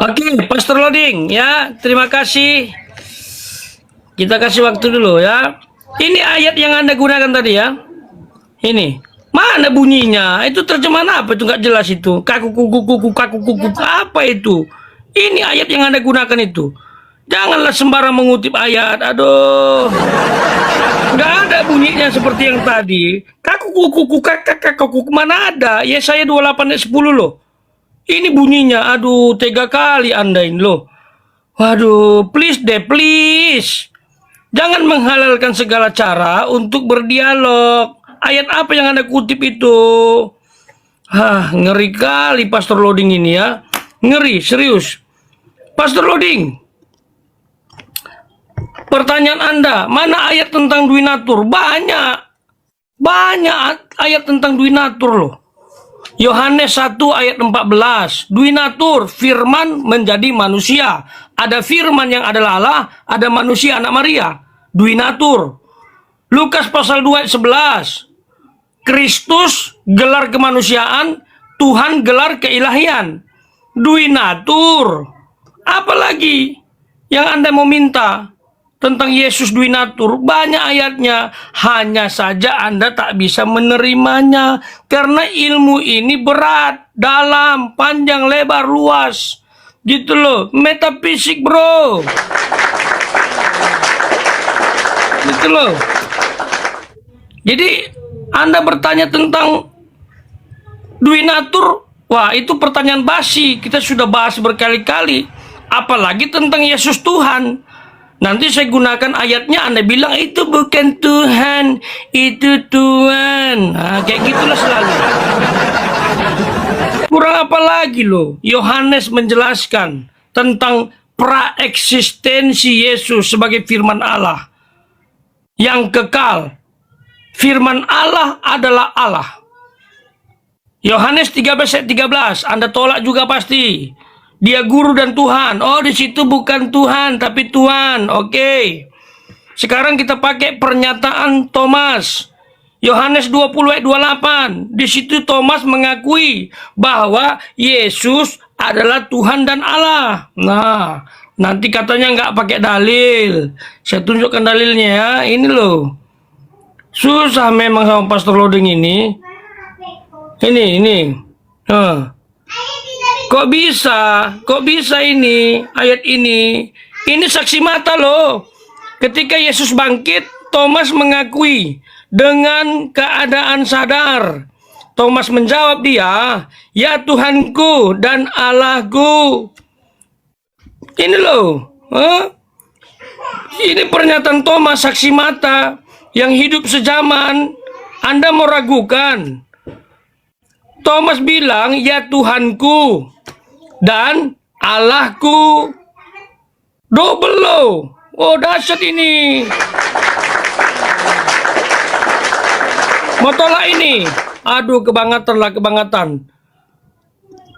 Oke, Pastor Loading ya, terima kasih. Kita kasih waktu dulu ya. Ini ayat yang Anda gunakan tadi ya. Ini. Mana bunyinya? Itu terjemahan apa itu, nggak jelas itu. Kaku kuku apa itu? Ini ayat yang Anda gunakan itu. Janganlah sembarang mengutip ayat. Aduh. Nggak ada bunyinya seperti yang tadi. Kaku kuku mana ada? Yesaya 28 ayat 10 loh. Ini bunyinya. Aduh, tega kali Anda ini loh. Waduh, please deh, please. Jangan menghalalkan segala cara untuk berdialog. Ayat apa yang Anda kutip itu? Ngeri kali Pastor Loading ini ya. Ngeri, serius. Pastor Loading, pertanyaan Anda, mana ayat tentang Duinatur? Banyak ayat tentang Duinatur loh. Yohanes 1 ayat 14. Duinatur, firman menjadi manusia. Ada firman yang adalah Allah, ada manusia anak Maria. Duinatur. Lukas pasal 2 ayat 11. Kristus gelar kemanusiaan, Tuhan gelar keilahian. Duinatur. Apalagi yang Anda mau minta tentang Yesus Duinatur? Banyak ayatnya. Hanya saja Anda tak bisa menerimanya karena ilmu ini berat, dalam, panjang, lebar, luas. Gitu loh. Metafisik, bro. Gitu loh. Jadi Anda bertanya tentang Duinatur, wah itu pertanyaan basi. Kita sudah bahas berkali-kali. Apalagi tentang Yesus Tuhan. Nanti saya gunakan ayatnya, Anda bilang itu bukan Tuhan, itu Tuhan. Nah, kayak gitulah selalu. Kurang apa lagi loh? Yohanes menjelaskan tentang praeksistensi Yesus sebagai firman Allah yang kekal. Firman Allah adalah Allah. Yohanes 13 ayat 13, Anda tolak juga pasti. Dia guru dan Tuhan. Oh, di situ bukan Tuhan, tapi Tuhan. Oke. Sekarang kita pakai pernyataan Thomas. Yohanes 20 ayat 28. Di situ Thomas mengakui bahwa Yesus adalah Tuhan dan Allah. Nah, nanti katanya nggak pakai dalil. Saya tunjukkan dalilnya ya. Ini loh. Susah memang sama Pastor Loading ini. Ini. Kok bisa ini ayat ini? Ini saksi mata loh. Ketika Yesus bangkit, Thomas mengakui dengan keadaan sadar Thomas menjawab dia, "Ya Tuhanku dan Allahku." Ini loh, ini pernyataan Thomas, saksi mata yang hidup sezaman. Anda mau ragukan? Thomas bilang, "Ya Tuhanku dan Allahku." Double loh. Oh, dahsyat ini. Mau tolak ini? Aduh, kebangetan.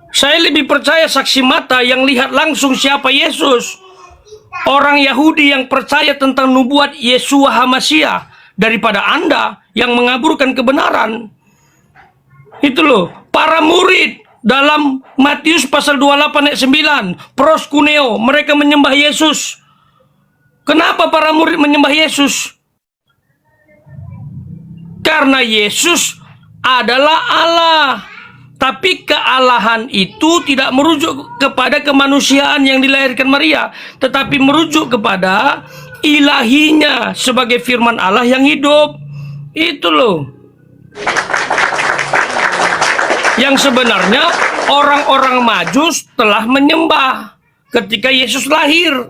Saya lebih percaya saksi mata yang lihat langsung siapa Yesus. Orang Yahudi yang percaya tentang nubuat Yeshua HaMasyiah daripada Anda yang mengaburkan kebenaran. Itu loh, para murid dalam Matius pasal 28 ayat 9, proskuneo, mereka menyembah Yesus. Kenapa para murid menyembah Yesus? Karena Yesus adalah Allah. Tapi kealahan itu tidak merujuk kepada kemanusiaan yang dilahirkan Maria, tetapi merujuk kepada ilahinya sebagai firman Allah yang hidup. Itu loh. Yang sebenarnya orang-orang Majus telah menyembah ketika Yesus lahir.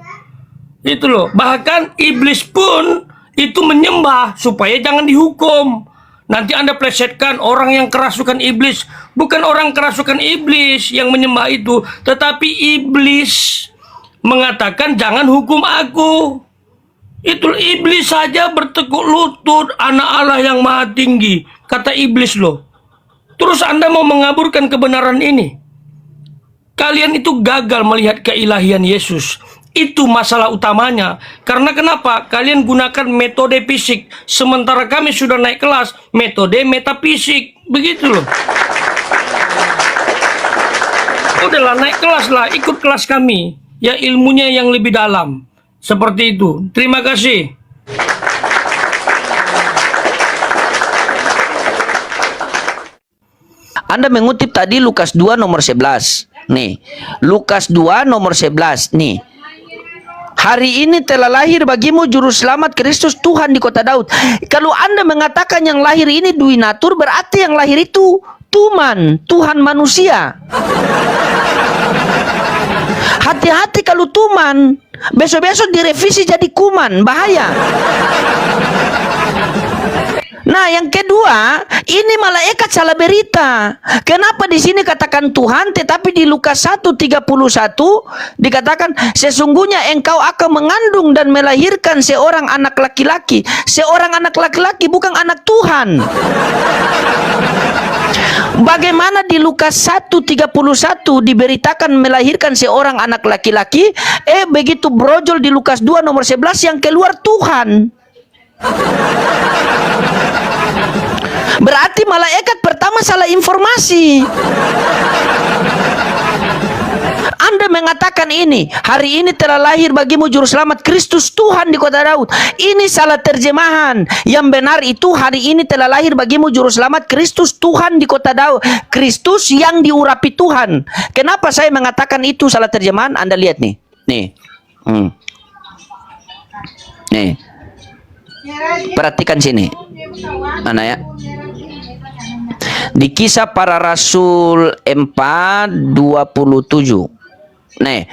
Itu loh. Bahkan iblis pun itu menyembah supaya jangan dihukum. Nanti Anda plesetkan orang yang kerasukan iblis. Bukan orang kerasukan iblis yang menyembah itu, tetapi iblis mengatakan jangan hukum aku. Itu iblis saja bertekuk lutut, anak Allah yang maha tinggi, kata iblis loh. Terus Anda mau mengaburkan kebenaran ini? Kalian itu gagal melihat keilahian Yesus. Itu masalah utamanya. Karena kenapa? Kalian gunakan metode fisik, sementara kami sudah naik kelas metode metafisik. Begitu loh. Udahlah, naik kelas lah, ikut kelas kami. Ya, ilmunya yang lebih dalam. Seperti itu. Terima kasih. Anda mengutip tadi Lukas 2 nomor 11. Nih, Lukas 2 nomor 11. Nih. Hari ini telah lahir bagimu juru selamat Kristus Tuhan di kota Daud. Kalau Anda mengatakan yang lahir ini duinatur, berarti yang lahir itu Tuhan, Tuhan manusia. Hati-hati kalau Tuhan, besok-besok direvisi jadi kuman, bahaya. Nah, yang kedua, ini malaikat salah berita. Kenapa di sini katakan Tuhan, tetapi di Lukas 1:31 dikatakan sesungguhnya engkau akan mengandung dan melahirkan seorang anak laki-laki. Seorang anak laki-laki bukan anak Tuhan. Bagaimana di Lukas 1:31 diberitakan melahirkan seorang anak laki-laki, begitu brojol di Lukas 2 nomor 11 yang keluar Tuhan. Berarti malaikat pertama salah informasi. Anda mengatakan ini, hari ini telah lahir bagimu juru selamat Kristus Tuhan di kota Daud. Ini salah terjemahan. Yang benar itu hari ini telah lahir bagimu juru selamat Kristus Tuhan di kota Daud. Kristus yang diurapi Tuhan. Kenapa saya mengatakan itu salah terjemahan? Anda lihat nih. Nih. Nih. Perhatikan sini. Mana ya? Di Kisah Para Rasul 4:27. Nih,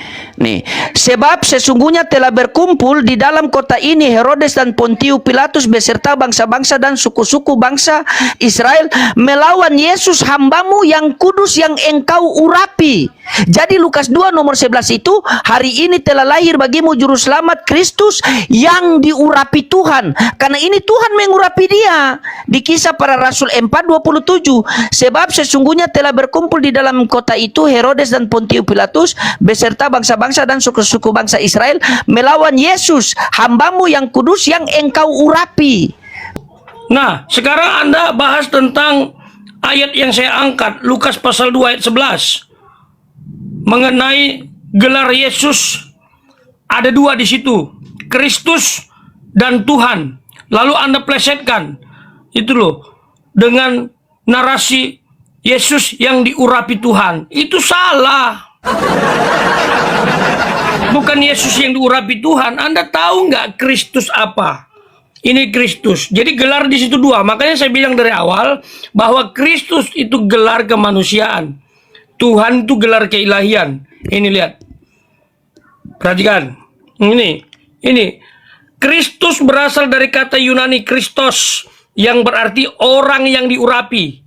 sebab sesungguhnya telah berkumpul di dalam kota ini Herodes dan Pontius Pilatus beserta bangsa-bangsa dan suku-suku bangsa Israel melawan Yesus hambamu yang kudus yang engkau urapi. Jadi Lukas 2 nomor 11 itu, hari ini telah lahir bagimu juru selamat Kristus yang diurapi Tuhan. Karena ini Tuhan mengurapi dia. Di Kisah Para Rasul 4:27, sebab sesungguhnya telah berkumpul di dalam kota itu Herodes dan Pontius Pilatus beserta bangsa-bangsa dan suku-suku bangsa Israel melawan Yesus hambamu yang kudus yang engkau urapi. Nah, sekarang Anda bahas tentang ayat yang saya angkat, Lukas pasal 2 ayat 11. Mengenai gelar Yesus, ada dua di situ, Kristus dan Tuhan. Lalu Anda plesetkan, itu loh, dengan narasi Yesus yang diurapi Tuhan. Itu salah. Bukan Yesus yang diurapi Tuhan. Anda tahu nggak Kristus apa? ini Kristus. Jadi gelar di situ dua. Makanya saya bilang dari awal bahwa Kristus itu gelar kemanusiaan. Tuhan itu gelar keilahian. Ini lihat. Perhatikan. Ini. Kristus berasal dari kata Yunani Kristos yang berarti orang yang diurapi.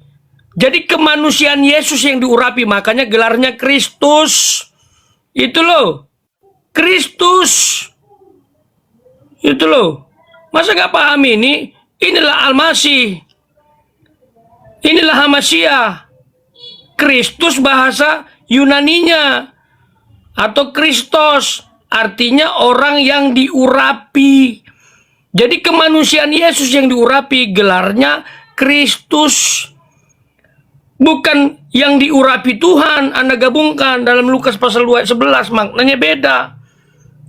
Jadi kemanusiaan Yesus yang diurapi, makanya gelarnya Kristus. Itu loh. Kristus. Itu loh. Masa gak paham ini? Inilah Al-Masih. Inilah Hamasia. Kristus bahasa Yunaninya. Atau Kristos. Artinya orang yang diurapi. Jadi kemanusiaan Yesus yang diurapi, gelarnya Kristus. Bukan yang diurapi Tuhan. Anda gabungkan dalam Lukas pasal 2 ayat 11. Maknanya beda.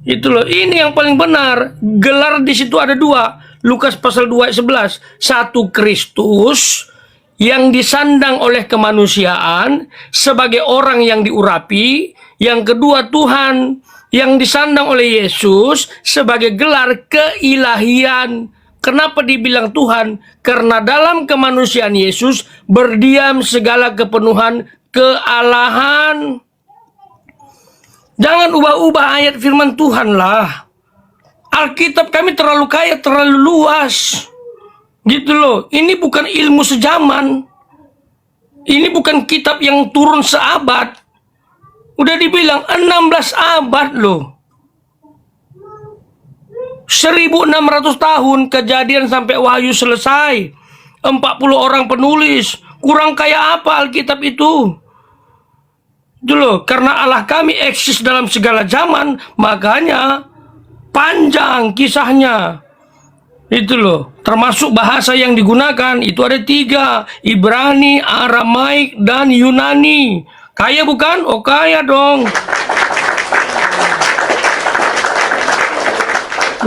Itu loh, ini yang paling benar. Gelar di situ ada dua. Lukas pasal 2 ayat 11. Satu Kristus yang disandang oleh kemanusiaan sebagai orang yang diurapi. Yang kedua Tuhan yang disandang oleh Yesus sebagai gelar keilahian. Kenapa dibilang Tuhan? Karena dalam kemanusiaan Yesus berdiam segala kepenuhan kealahan. Jangan ubah-ubah ayat firman Tuhan lah. Alkitab kami terlalu kaya, terlalu luas. Gitu loh. Ini bukan ilmu sejaman. Ini bukan kitab yang turun seabad. Udah dibilang 16 abad loh. 1600 tahun kejadian sampai Wahyu selesai. 40 orang penulis. Kurang kaya apa Alkitab itu? Itu loh, karena Allah kami eksis dalam segala zaman, makanya panjang kisahnya. Itu loh, termasuk bahasa yang digunakan, itu ada 3, Ibrani, Aramaik, dan Yunani. Kaya bukan? Oh kaya dong.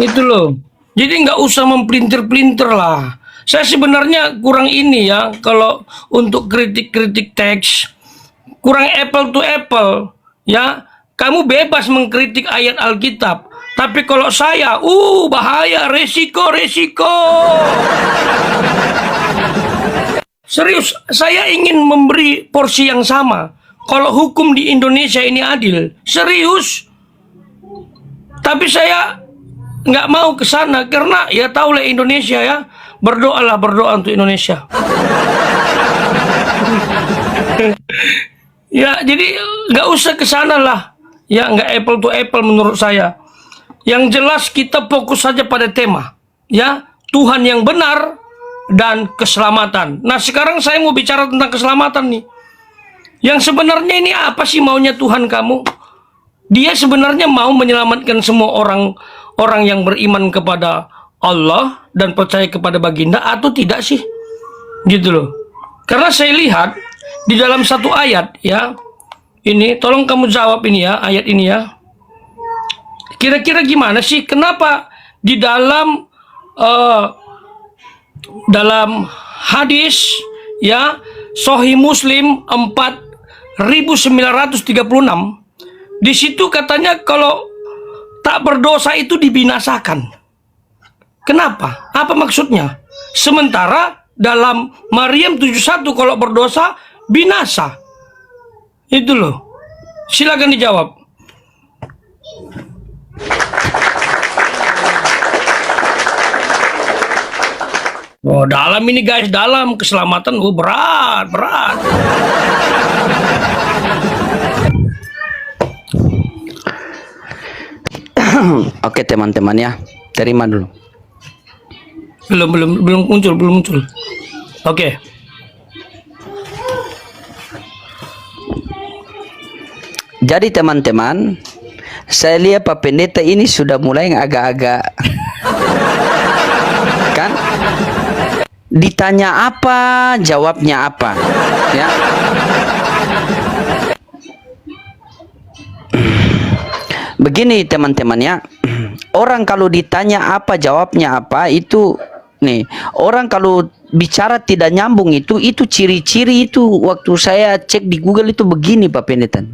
Itu loh. Jadi nggak usah mempelintir-pelintir lah. Saya sebenarnya kurang ini ya, kalau untuk kritik-kritik teks. Kurang apple to apple, ya. Kamu bebas mengkritik ayat Alkitab. Tapi kalau saya, bahaya, resiko. Serius, saya ingin memberi porsi yang sama. Kalau hukum di Indonesia ini adil, serius. Tapi saya nggak mau ke sana karena ya tahulah Indonesia ya. Berdoa untuk Indonesia. Ya, jadi nggak usah ke sana lah. Ya, nggak apple to apple menurut saya. Yang jelas kita fokus saja pada tema. Ya, Tuhan yang benar dan keselamatan. Nah, sekarang saya mau bicara tentang keselamatan nih. Yang sebenarnya ini apa sih maunya Tuhan kamu? Dia sebenarnya mau menyelamatkan semua orang yang beriman kepada Allah dan percaya kepada baginda atau tidak sih? Gitu loh. Karena saya lihat di dalam satu ayat ya, ini tolong kamu jawab ini ya, ayat ini ya. Kira-kira gimana sih? Kenapa di dalam hadis ya Sahih Muslim 4936 di situ katanya kalau tak berdosa itu dibinasakan. Kenapa? Apa maksudnya? Sementara dalam Maryam 71 kalau berdosa binasa. Itu loh. Silakan dijawab. Oh, dalam ini guys, dalam keselamatan berat. Oke teman-teman ya, terima dulu. Belum muncul. Oke. Jadi teman-teman, saya lihat Pak Pendeta ini sudah mulai agak-agak kan? Ditanya apa, jawabnya apa, ya. Begini teman-teman ya, orang kalau ditanya apa, jawabnya apa, itu nih, orang kalau bicara tidak nyambung itu ciri-ciri itu waktu saya cek di Google itu begini Pak Pendeta.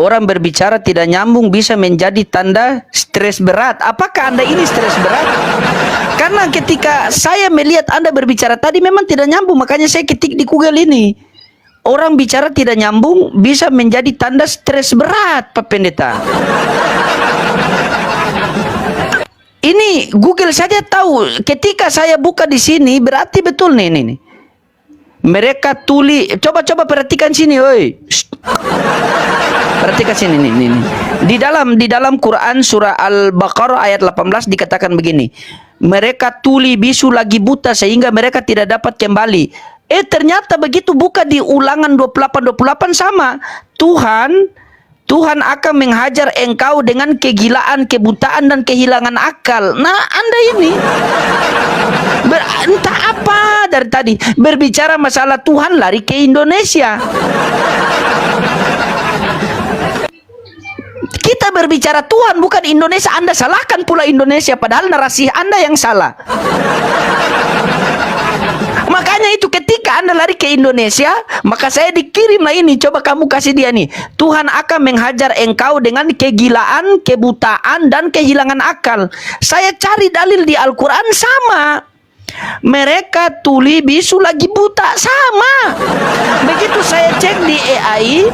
orang berbicara tidak nyambung bisa menjadi tanda stres berat. Apakah Anda ini stres berat? Karena ketika saya melihat Anda berbicara tadi memang tidak nyambung, makanya saya ketik di Google ini. Orang bicara tidak nyambung bisa menjadi tanda stres berat, Pak Pendeta. Ini Google saja tahu. Ketika saya buka di sini berarti betul nih ini. Mereka tulis, coba perhatikan sini, oi. Perhatikan sini nih. Di dalam Quran surah Al-Baqarah ayat 18 dikatakan begini. Mereka tuli bisu lagi buta sehingga mereka tidak dapat kembali. Ternyata begitu buka di Ulangan 28 sama. Tuhan akan menghajar engkau dengan kegilaan, kebutaan, dan kehilangan akal. Nah, Anda ini entah apa dari tadi berbicara masalah Tuhan lari ke Indonesia. Kita berbicara Tuhan bukan Indonesia. Anda salahkan pula Indonesia padahal narasi Anda yang salah. Makanya itu ketika Anda lari ke Indonesia, maka saya dikirimlah ini. Coba kamu kasih dia nih. Tuhan akan menghajar engkau dengan kegilaan, kebutaan, dan kehilangan akal. Saya cari dalil di Al-Quran sama. Mereka tuli bisu lagi buta sama. Begitu saya cek di AI,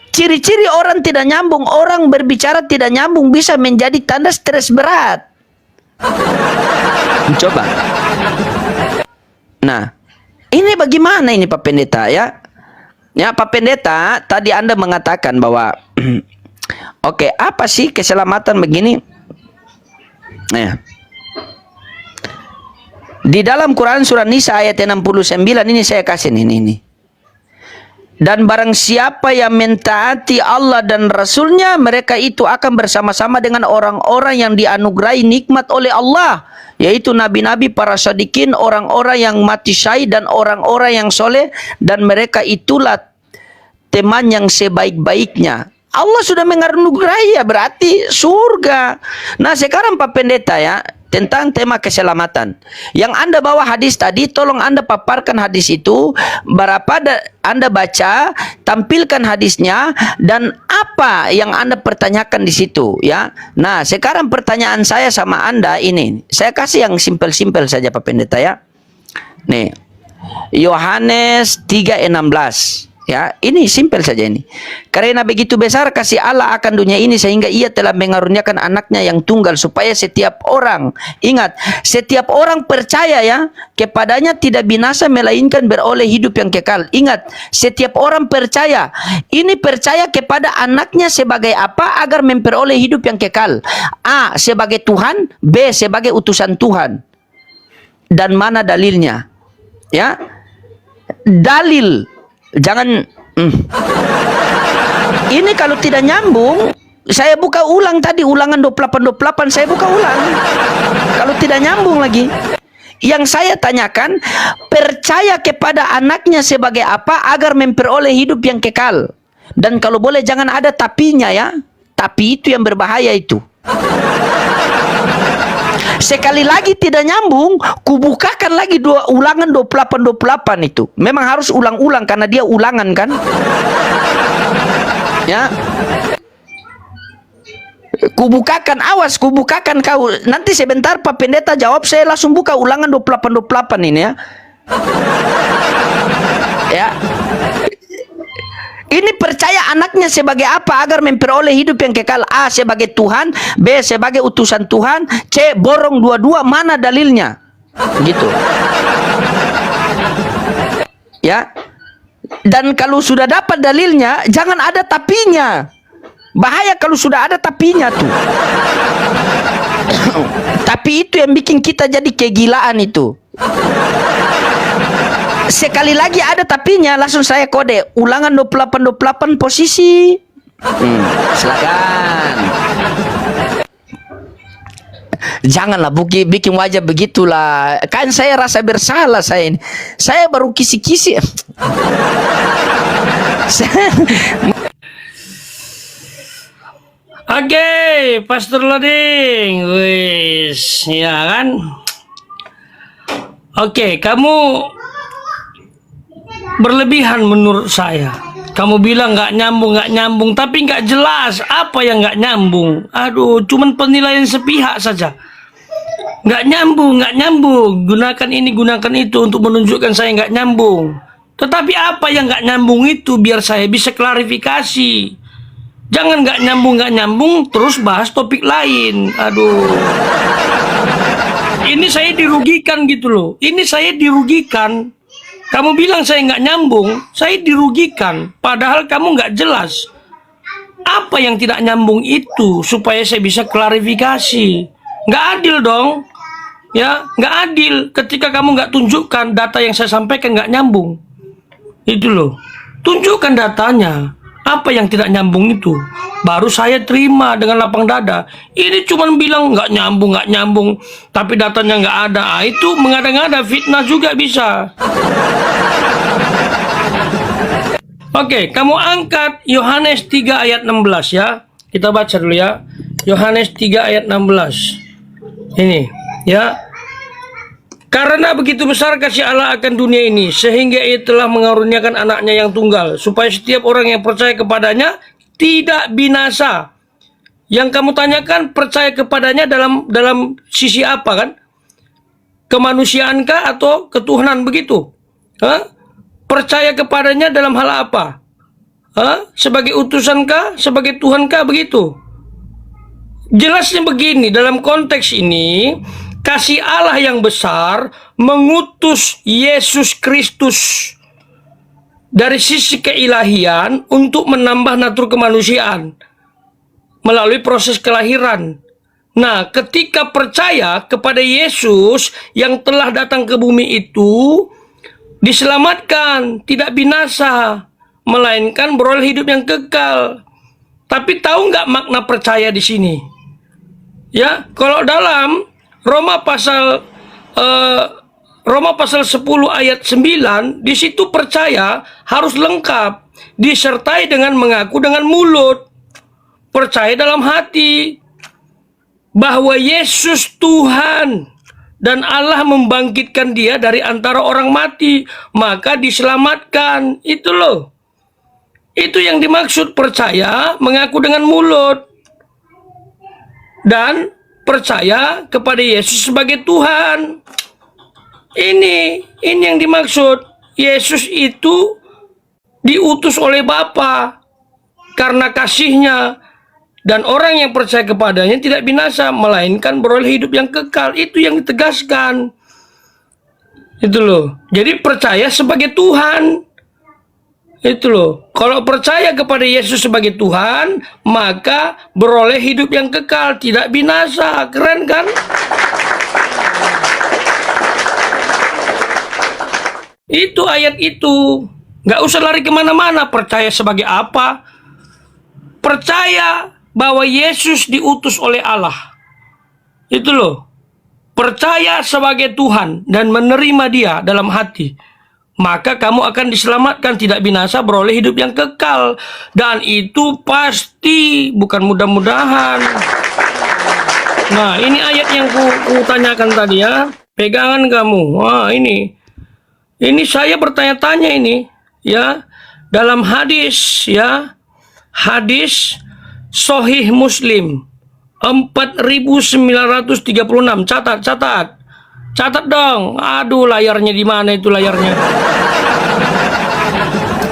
ciri-ciri orang tidak nyambung, orang berbicara tidak nyambung bisa menjadi tanda stres berat. Coba. Nah, ini bagaimana ini Pak Pendeta ya? Ya Pak Pendeta, tadi Anda mengatakan bahwa oke, apa sih keselamatan begini? Nah, di dalam Quran surah Nisa ayat 69 ini saya kasih ini. Dan barang siapa yang mentaati Allah dan Rasulnya, mereka itu akan bersama-sama dengan orang-orang yang dianugerahi nikmat oleh Allah, yaitu nabi-nabi, para sadikin, orang-orang yang mati syahid, dan orang-orang yang soleh, dan mereka itulah teman yang sebaik-baiknya. Allah sudah menganugerahi, ya berarti surga. Nah sekarang Pak Pendeta ya, tentang tema keselamatan. Yang Anda bawa hadis tadi, tolong Anda paparkan hadis itu, berapa Anda baca, tampilkan hadisnya, dan apa yang Anda pertanyakan di situ ya. Nah, sekarang pertanyaan saya sama Anda ini, saya kasih yang simpel-simpel saja Pak Pendeta ya. Nih, Yohanes 3:16. Ya, ini simpel saja ini. Karena begitu besar kasih Allah akan dunia ini sehingga ia telah mengaruniakan anaknya yang tunggal supaya setiap orang, ingat, setiap orang percaya ya kepadanya tidak binasa melainkan beroleh hidup yang kekal. Ingat, setiap orang percaya. Ini percaya kepada anaknya sebagai apa? Agar memperoleh hidup yang kekal. A, sebagai Tuhan. B, sebagai utusan Tuhan. Dan mana dalilnya? Ya, dalil. Jangan ini kalau tidak nyambung, saya buka ulang tadi Ulangan 28 saya buka ulang. Kalau tidak nyambung lagi. Yang saya tanyakan, percaya kepada anaknya sebagai apa agar memperoleh hidup yang kekal. Dan kalau boleh jangan ada tapinya ya. Tapi itu yang berbahaya itu. Sekali lagi tidak nyambung, kubukakan lagi Ulangan 28 itu. Memang harus ulang-ulang karena dia ulangan kan? Ya. Kubukakan, awas, kubukakan kau. Nanti sebentar Pak Pendeta jawab, saya langsung buka Ulangan 28 ini ya. Ya. Ini percaya anaknya sebagai apa agar memperoleh hidup yang kekal? A, sebagai Tuhan. B, sebagai utusan Tuhan. C, borong dua-dua. Mana dalilnya? Gitu. Ya. Dan kalau sudah dapat dalilnya, jangan ada tapinya. Bahaya kalau sudah ada tapinya tuh. Tapi itu yang bikin kita jadi kegilaan itu. Sekali lagi ada tapinya, langsung saya kode Ulangan 28 posisi. Silakan. Janganlah bikin wajah begitulah. Kan saya rasa bersalah saya ini. Saya baru kisi-kisi. Oke, Pastor Lading. Wis, ya kan? Oke, kamu berlebihan menurut saya. Kamu bilang nggak nyambung, tapi nggak jelas apa yang nggak nyambung. Aduh, cuman penilaian sepihak saja. Nggak nyambung. Gunakan ini, gunakan itu untuk menunjukkan saya nggak nyambung. Tetapi apa yang nggak nyambung itu biar saya bisa klarifikasi. Jangan nggak nyambung, terus bahas topik lain. Aduh. Ini saya dirugikan gitu loh. Ini saya dirugikan. Kamu bilang saya nggak nyambung, saya dirugikan. Padahal kamu nggak jelas. Apa yang tidak nyambung itu supaya saya bisa klarifikasi. Nggak adil dong. Ya, nggak adil ketika kamu nggak tunjukkan data yang saya sampaikan nggak nyambung. Itu loh. Tunjukkan datanya. Apa yang tidak nyambung itu baru saya terima dengan lapang dada. Ini cuma bilang nggak nyambung, tapi datanya nggak ada. Itu mengada-ngada, fitnah juga bisa. Oke, kamu angkat Yohanes 3 ayat 16 ya. Kita baca dulu ya. Yohanes 3 ayat 16. Ini ya. Karena begitu besar kasih Allah akan dunia ini, sehingga Ia telah mengaruniakan anaknya yang tunggal, supaya setiap orang yang percaya kepadanya tidak binasa. Yang kamu tanyakan, percaya kepadanya dalam sisi apa kan? Kemanusiaankah atau ketuhanan begitu? Percaya kepadanya dalam hal apa? Sebagai utusankah? Sebagai Tuhankah begitu? Jelasnya begini, dalam konteks ini, kasih Allah yang besar mengutus Yesus Kristus dari sisi keilahian untuk menambah natur kemanusiaan melalui proses kelahiran. Nah, ketika percaya kepada Yesus yang telah datang ke bumi itu, diselamatkan, tidak binasa, melainkan beroleh hidup yang kekal. Tapi tahu nggak makna percaya di sini? Ya, kalau dalam Roma pasal 10 ayat 9, di situ percaya harus lengkap, disertai dengan mengaku dengan mulut, percaya dalam hati bahwa Yesus Tuhan dan Allah membangkitkan Dia dari antara orang mati, maka diselamatkan. Itu loh. Itu yang dimaksud percaya, mengaku dengan mulut, dan percaya kepada Yesus sebagai Tuhan. Ini yang dimaksud. Yesus itu diutus oleh Bapa karena kasihnya, dan orang yang percaya kepadanya tidak binasa, melainkan beroleh hidup yang kekal. Itu yang ditegaskan. Itu loh. Jadi percaya sebagai Tuhan. Itu loh. Kalau percaya kepada Yesus sebagai Tuhan, maka beroleh hidup yang kekal, tidak binasa. Keren kan? Itu ayat itu. Nggak usah lari kemana-mana. Percaya sebagai apa? Percaya bahwa Yesus diutus oleh Allah. Itu loh. Percaya sebagai Tuhan dan menerima Dia dalam hati, maka kamu akan diselamatkan, tidak binasa, beroleh hidup yang kekal. Dan itu pasti, bukan mudah-mudahan. Nah, ini ayat yang ku tanyakan tadi ya. Pegangan kamu. Wah, ini saya bertanya-tanya ini ya. Dalam hadis ya. Hadis Sahih Muslim 4936. Catat dong. Aduh, layarnya di mana itu layarnya?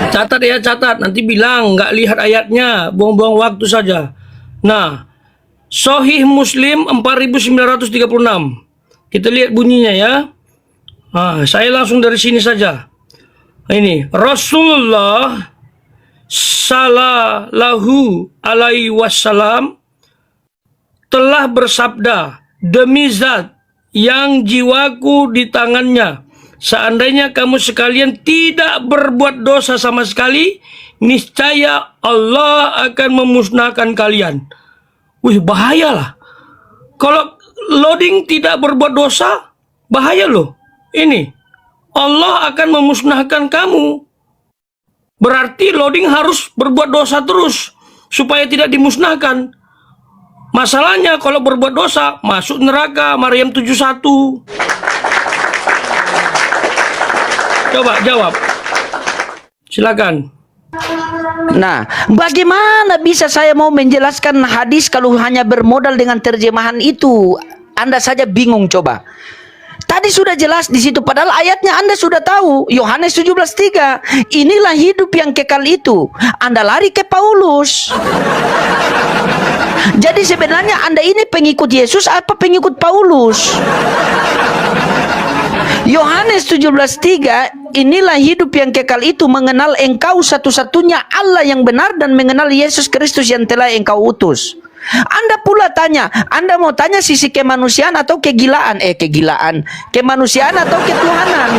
Catat ya, catat. Nanti bilang nggak lihat ayatnya, buang-buang waktu saja. Nah, Sahih Muslim 4936. Kita lihat bunyinya ya. Nah, saya langsung dari sini saja. Ini Rasulullah Sallallahu Alaihi Wasallam telah bersabda, demi zat yang jiwaku di tangannya, seandainya kamu sekalian tidak berbuat dosa sama sekali, niscaya Allah akan memusnahkan kalian. Wih, bahayalah. Kalau loading tidak berbuat dosa, bahaya loh. Ini, Allah akan memusnahkan kamu. Berarti loading harus berbuat dosa terus, supaya tidak dimusnahkan. Masalahnya kalau berbuat dosa, masuk neraka. Maryam 71. Coba jawab. Silakan. Nah, bagaimana bisa saya mau menjelaskan hadis kalau hanya bermodal dengan terjemahan itu? Anda saja bingung coba. Tadi sudah jelas di situ, padahal ayatnya Anda sudah tahu. Yohanes 17:3. Inilah hidup yang kekal itu. Anda lari ke Paulus. Jadi sebenarnya Anda ini pengikut Yesus apa pengikut Paulus? Yohanes 17:3, inilah hidup yang kekal itu, mengenal engkau satu-satunya Allah yang benar dan mengenal Yesus Kristus yang telah engkau utus. Anda pula tanya, Anda mau tanya sisi kemanusiaan atau kegilaan? Kegilaan. Kemanusiaan atau ketuhanan?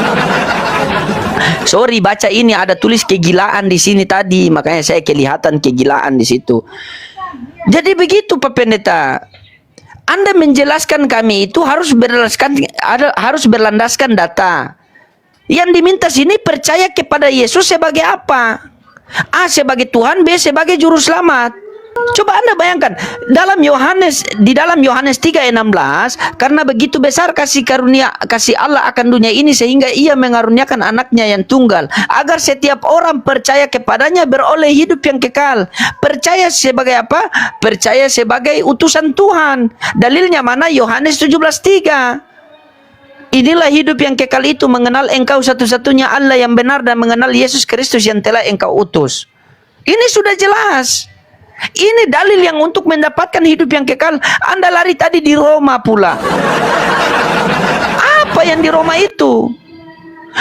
Sorry, baca ini ada tulis kegilaan di sini tadi, makanya saya kelihatan kegilaan di situ. Jadi begitu Pak Pendeta. Anda menjelaskan kami itu harus berlandaskan data. Yang diminta sini percaya kepada Yesus sebagai apa? A sebagai Tuhan, B sebagai juru selamat. Coba Anda bayangkan di dalam Yohanes 3:16, karena begitu besar kasih Allah akan dunia ini sehingga Ia mengaruniakan anaknya yang tunggal agar setiap orang percaya kepadanya beroleh hidup yang kekal. Percaya sebagai apa? Percaya sebagai utusan Tuhan. Dalilnya mana? Yohanes 17:3. Inilah hidup yang kekal itu, mengenal engkau satu-satunya Allah yang benar dan mengenal Yesus Kristus yang telah engkau utus. Ini sudah jelas. Ini dalil yang untuk mendapatkan hidup yang kekal. Anda lari tadi di Roma pula. Apa yang di Roma itu?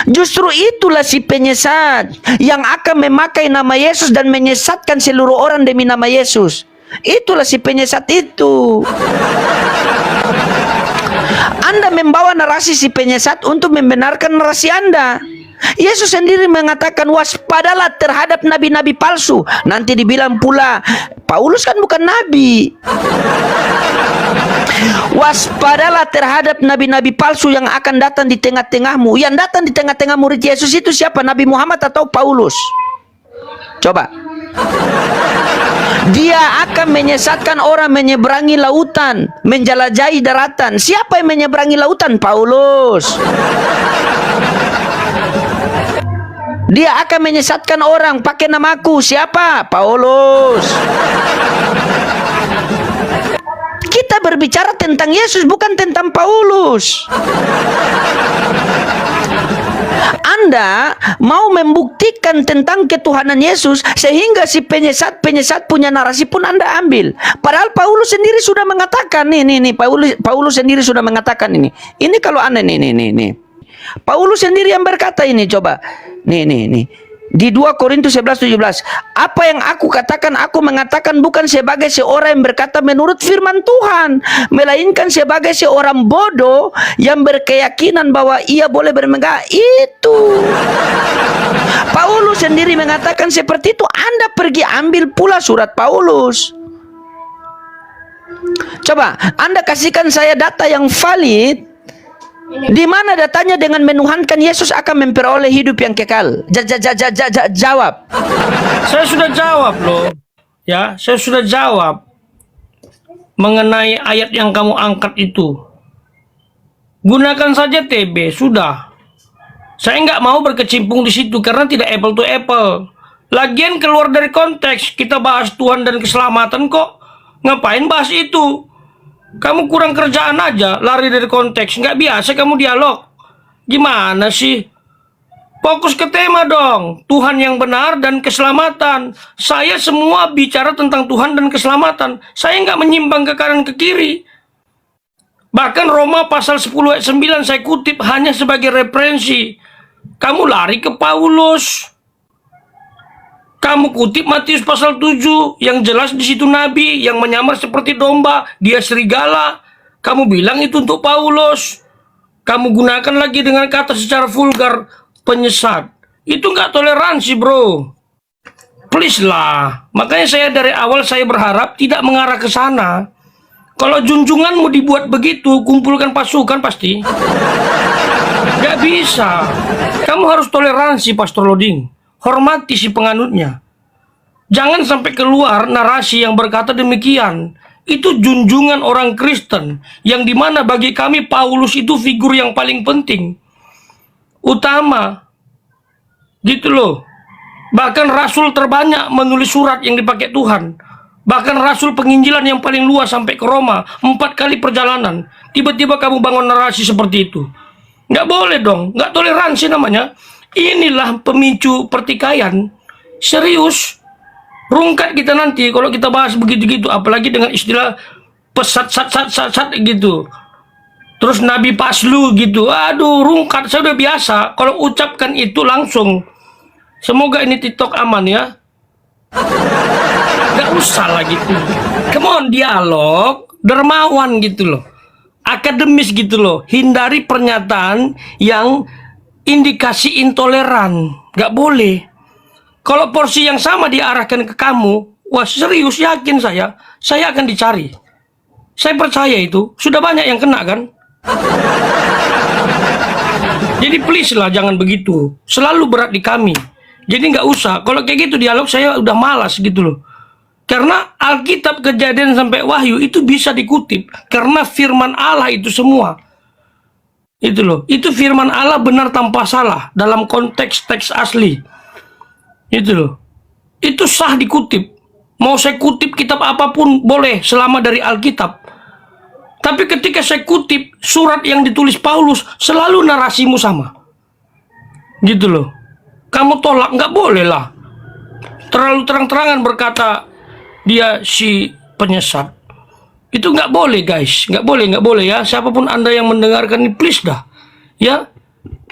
Justru itulah si penyesat yang akan memakai nama Yesus dan menyesatkan seluruh orang demi nama Yesus. Itulah si penyesat itu. Anda membawa narasi si penyesat untuk membenarkan narasi Anda. Yesus sendiri mengatakan waspadalah terhadap nabi-nabi palsu. Nanti dibilang pula Paulus kan bukan nabi. Waspadalah terhadap nabi-nabi palsu yang akan datang di tengah-tengahmu. Yang datang di tengah-tengah murid Yesus itu siapa? Nabi Muhammad atau Paulus? Coba. Dia akan menyesatkan orang menyeberangi lautan, menjelajahi daratan. Siapa yang menyeberangi lautan? Paulus. Dia akan menyesatkan orang pakai namaku. Siapa? Paulus. Kita berbicara tentang Yesus, bukan tentang Paulus. Anda mau membuktikan tentang ketuhanan Yesus sehingga si penyesat punya narasi pun Anda ambil. Padahal Paulus sendiri sudah mengatakan Paulus sendiri sudah mengatakan ini. Ini kalau Anda nih. Paulus sendiri yang berkata ini, coba. Nih. Di 2 Korintus 11:17. Apa yang aku katakan, aku mengatakan bukan sebagai seorang yang berkata menurut firman Tuhan, melainkan sebagai seorang bodoh yang berkeyakinan bahwa ia boleh bermegah. Itu. Paulus sendiri mengatakan seperti itu. Anda pergi ambil pula surat Paulus. Coba, Anda kasihkan saya data yang valid. Di mana datanya dengan menuhankan Yesus akan memperoleh hidup yang kekal? Jawab. Saya sudah jawab loh. Ya, saya sudah jawab mengenai ayat yang kamu angkat itu. Gunakan saja TB, sudah. Saya nggak mau berkecimpung di situ karena tidak apple to apple. Lagian keluar dari konteks, kita bahas Tuhan dan keselamatan kok. Ngapain bahas itu? Kamu kurang kerjaan aja, lari dari konteks. Nggak biasa kamu dialog. Gimana sih? Fokus ke tema dong. Tuhan yang benar dan keselamatan. Saya semua bicara tentang Tuhan dan keselamatan. Saya nggak menyimpang ke kanan ke kiri. Bahkan Roma pasal 10 ayat 9 saya kutip hanya sebagai referensi. Kamu lari ke Paulus. Kamu kutip Matius pasal 7 yang jelas di situ nabi yang menyamar seperti domba, dia serigala. Kamu bilang itu untuk Paulus. Kamu gunakan lagi dengan kata secara vulgar penyesat. Itu nggak toleransi, bro. Please lah. Makanya saya dari awal saya berharap tidak mengarah ke sana. Kalau junjunganmu dibuat begitu, kumpulkan pasukan pasti. Nggak bisa. Kamu harus toleransi, Pastor Loding. Hormati si penganutnya. Jangan sampai keluar narasi yang berkata demikian. Itu junjungan orang Kristen, yang dimana bagi kami Paulus itu figur yang paling penting, utama, gitu loh. Bahkan rasul terbanyak menulis surat yang dipakai Tuhan. Bahkan rasul penginjilan yang paling luas sampai ke Roma. 4 kali perjalanan. Tiba-tiba kamu bangun narasi seperti itu. Nggak boleh dong. Nggak toleransi namanya. Inilah pemicu pertikaian. Serius. Rungkat kita nanti kalau kita bahas begitu-gitu. Apalagi dengan istilah pesat-sat-sat-sat gitu. Terus Nabi Paslu gitu. Aduh, rungkat. Saya udah biasa. Kalau ucapkan itu langsung. Semoga ini TikTok aman ya. Gak usah lah gitu. Come on, dialog. Dermawan gitu loh. Akademis gitu loh. Hindari pernyataan yang indikasi intoleran. Gak boleh. Kalau porsi yang sama diarahkan ke kamu, wah serius yakin saya akan dicari. Saya percaya itu. Sudah banyak yang kena kan? Jadi please lah jangan begitu. Selalu berat di kami. Jadi nggak usah. Kalau kayak gitu dialog saya udah malas gitu loh. Karena Alkitab Kejadian sampai Wahyu itu bisa dikutip. Karena firman Allah itu semua. Itu loh. Itu firman Allah benar tanpa salah. Dalam konteks teks asli. Itu loh. Itu sah dikutip. Mau saya kutip kitab apapun boleh selama dari Alkitab. Tapi ketika saya kutip surat yang ditulis Paulus, selalu narasimu sama. Gitu loh. Kamu tolak, nggak boleh lah. Terlalu terang-terangan berkata dia si penyesat. Itu nggak boleh guys. Nggak boleh ya. Siapapun Anda yang mendengarkan ini, please dah. Ya.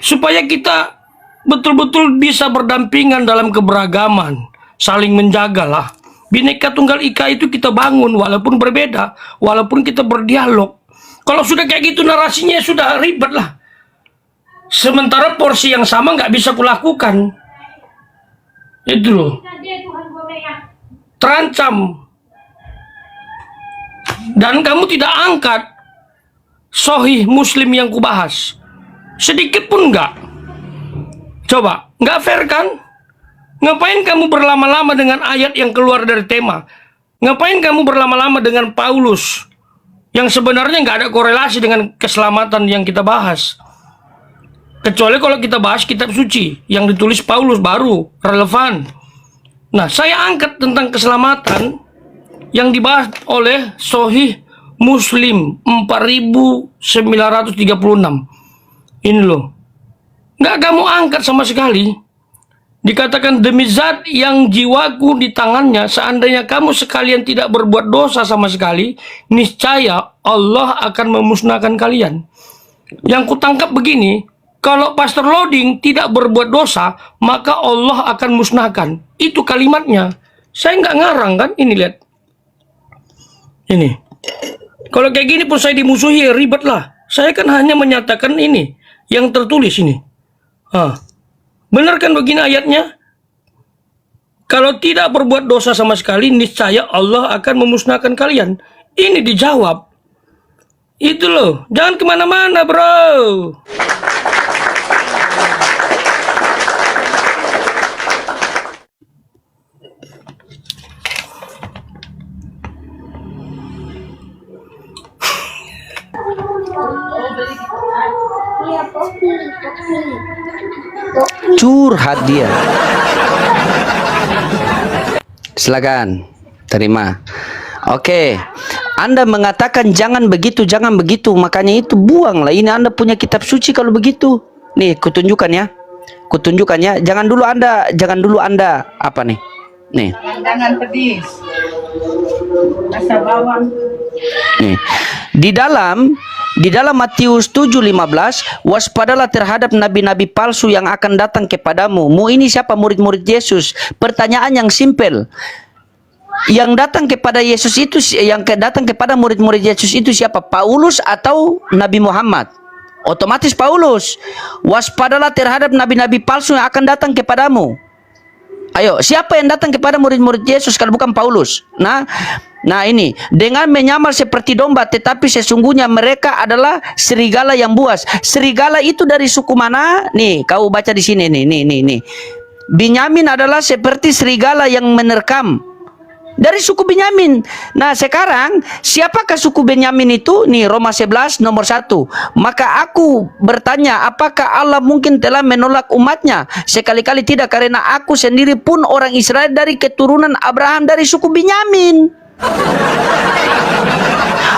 Supaya kita betul-betul bisa berdampingan dalam keberagaman. Saling menjagalah. Bhinneka Tunggal Ika itu kita bangun walaupun berbeda, walaupun kita berdialog. Kalau sudah kayak gitu narasinya sudah ribet lah. Sementara porsi yang sama nggak bisa kulakukan. Itu loh. Terancam. Dan kamu tidak angkat Sahih Muslim yang kubahas. Sedikit pun nggak. Coba, nggak fair kan? Ngapain kamu berlama-lama dengan ayat yang keluar dari tema? Ngapain kamu berlama-lama dengan Paulus? Yang sebenarnya nggak ada korelasi dengan keselamatan yang kita bahas. Kecuali kalau kita bahas kitab suci. Yang ditulis Paulus baru relevan. Nah, saya angkat tentang keselamatan yang dibahas oleh Sahih Muslim 4936. Ini loh. Nggak kamu angkat sama sekali. Dikatakan demi zat yang jiwaku di tangannya, seandainya kamu sekalian tidak berbuat dosa sama sekali, niscaya Allah akan memusnahkan kalian. Yang kutangkap begini, kalau Pastor Loading tidak berbuat dosa, maka Allah akan musnahkan. Itu kalimatnya. Saya nggak ngarang kan? Ini lihat. Ini. Kalau kayak gini pun saya dimusuhi, ribet lah. Saya kan hanya menyatakan ini, yang tertulis ini. Benar kan begini ayatnya? Kalau tidak berbuat dosa sama sekali, niscaya Allah akan memusnahkan kalian. Ini dijawab. Itu loh. Jangan kemana-mana bro. Curhat dia. Silakan, terima. Oke, Anda mengatakan jangan begitu, makanya itu buanglah. Ini Anda punya kitab suci kalau begitu. Nih, kutunjukkan ya. Jangan dulu Anda apa nih? Nih. Jangan pedis. Rasa bawang. Nih. Di dalam Matius 7:15, waspadalah terhadap nabi-nabi palsu yang akan datang kepadamu. Ini siapa? Murid-murid Yesus. Pertanyaan yang simpel. Yang datang kepada Yesus itu, yang datang kepada murid-murid Yesus itu siapa? Paulus atau Nabi Muhammad? Otomatis Paulus. Waspadalah terhadap nabi-nabi palsu yang akan datang kepadamu. Ayo, siapa yang datang kepada murid-murid Yesus kalau bukan Paulus? Nah ini, dengan menyamar seperti domba, tetapi sesungguhnya mereka adalah serigala yang buas. Serigala itu dari suku mana? Nih, kau baca di sini nih. Binyamin adalah seperti serigala yang menerkam. Dari suku Benyamin. Nah sekarang siapakah suku Benyamin itu? Nih Roma 11 nomor 1. Maka aku bertanya, apakah Allah mungkin telah menolak umatnya? Sekali-kali tidak, karena aku sendiri pun orang Israel dari keturunan Abraham dari suku Benyamin.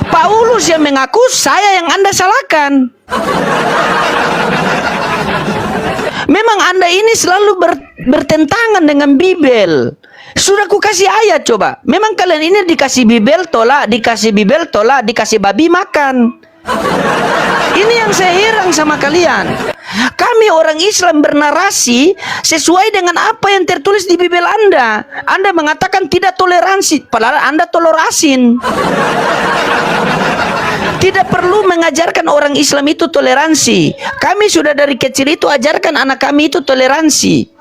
Paulus yang mengaku, saya yang Anda salahkan. Memang Anda ini selalu bertentangan dengan Bibel. Sudah ku kasih ayat coba. Memang kalian ini dikasih Bibel tolak, dikasih Bibel tolak, dikasih babi makan. Ini yang saya heran sama kalian. Kami orang Islam bernarasi sesuai dengan apa yang tertulis di Bibel Anda. Anda mengatakan tidak toleransi, padahal Anda telur asin. Tidak perlu mengajarkan orang Islam itu toleransi. Kami sudah dari kecil itu ajarkan anak kami itu toleransi.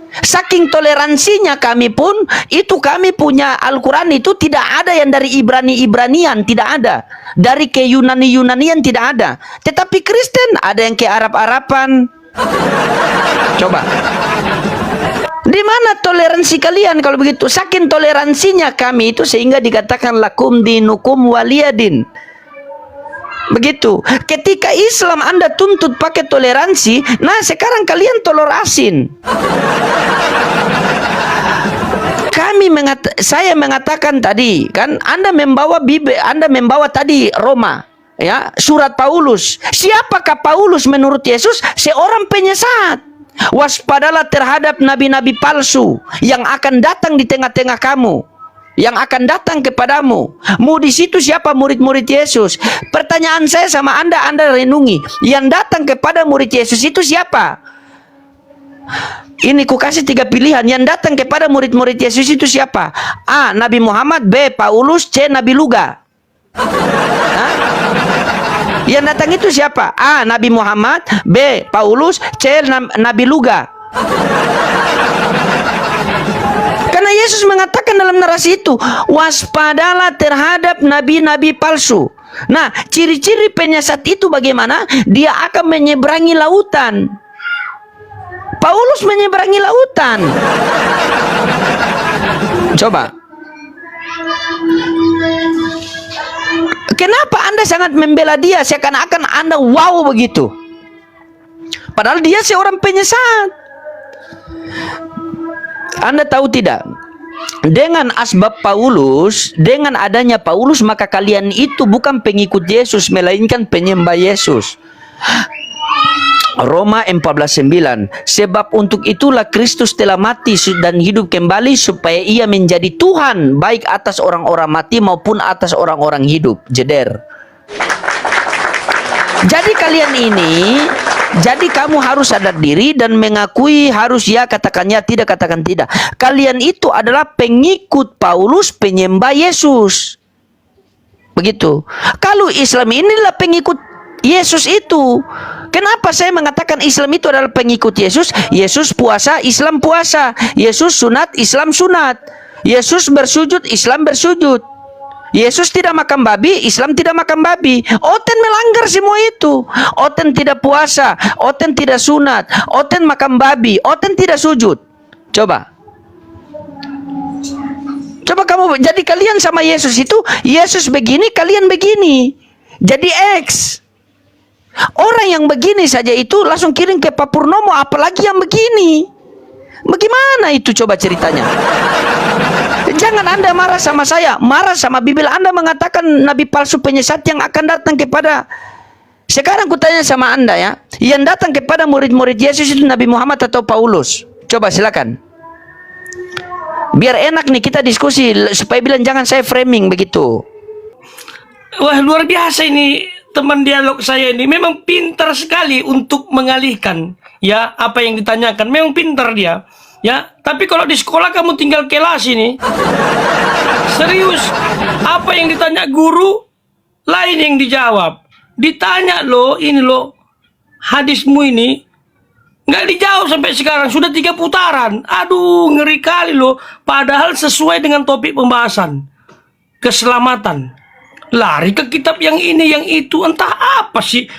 Saking toleransinya kami pun, itu kami punya Al-Quran itu tidak ada yang dari Ibrani-Ibranian, tidak ada. Dari ke Yunani-Yunanian tidak ada. Tetapi Kristen ada yang ke Arab-Araban. Coba. Di mana toleransi kalian kalau begitu? Saking toleransinya kami itu sehingga dikatakan lakum dinukum waliyadin. Begitu. Ketika Islam Anda tuntut pakai toleransi, nah sekarang kalian telur asin. Saya mengatakan tadi, kan Anda membawa Bibel, Anda membawa tadi Roma, ya, surat Paulus. Siapakah Paulus menurut Yesus? Seorang penyesat. Waspadalah terhadap nabi-nabi palsu yang akan datang di tengah-tengah kamu, yang akan datang kepadamu. Di situ siapa murid-murid Yesus? Pertanyaan saya sama Anda renungi. Yang datang kepada murid Yesus itu siapa? Ini ku kasih 3 pilihan. Yang datang kepada murid-murid Yesus itu siapa? A. Nabi Muhammad, B. Paulus, C. Nabi Luga. Hah? Yang datang itu siapa? A. Nabi Muhammad, B. Paulus, C. Nabi Luga. Karena Yesus mengatakan dalam narasi itu, waspadalah terhadap nabi-nabi palsu. Nah, ciri-ciri penyesat itu bagaimana? Dia akan menyeberangi lautan. Paulus menyeberangi lautan. Coba. Kenapa Anda sangat membela dia? Seakan-akan Anda wow begitu. Padahal dia seorang penyesat. Anda tahu tidak? Dengan asbab Paulus, dengan adanya Paulus, maka kalian itu bukan pengikut Yesus, melainkan penyembah Yesus. Roma 14:9. Sebab untuk itulah Kristus telah mati dan hidup kembali supaya ia menjadi Tuhan baik atas orang-orang mati maupun atas orang-orang hidup. Jeder. Jadi kalian ini, jadi kamu harus sadar diri dan mengakui, harus ya katakan ya, tidak katakan tidak. Kalian itu adalah pengikut Paulus, penyembah Yesus. Begitu. Kalau Islam inilah pengikut Yesus itu. Kenapa saya mengatakan Islam itu adalah pengikut Yesus? Yesus puasa, Islam puasa. Yesus sunat, Islam sunat. Yesus bersujud, Islam bersujud. Yesus tidak makan babi, Islam tidak makan babi. Oten melanggar semua itu. Oten tidak puasa, Oten tidak sunat, Oten makan babi, Oten tidak sujud. Coba kamu, jadi kalian sama Yesus itu, Yesus begini, kalian begini. Jadi X. Orang yang begini saja itu langsung kirim ke Pak Purnomo, apalagi yang begini. Bagaimana itu coba ceritanya? Jangan Anda marah sama saya, marah sama Bibel. Anda mengatakan nabi palsu penyesat yang akan datang kepada. Sekarang kutanya sama Anda ya, yang datang kepada murid-murid Yesus itu Nabi Muhammad atau Paulus? Coba silakan. Biar enak nih kita diskusi, supaya bilang jangan saya framing begitu. Wah, luar biasa ini teman dialog saya ini. Memang pintar sekali untuk mengalihkan ya apa yang ditanyakan. Memang pintar dia. Ya, tapi kalau di sekolah kamu tinggal kelas ini. Serius, apa yang ditanya guru lain yang dijawab. Ditanya loh, ini loh hadismu ini nggak dijawab sampai sekarang, sudah 3 putaran. Aduh, ngeri kali loh. Padahal sesuai dengan topik pembahasan keselamatan. Lari ke kitab yang ini, yang itu, entah apa sih.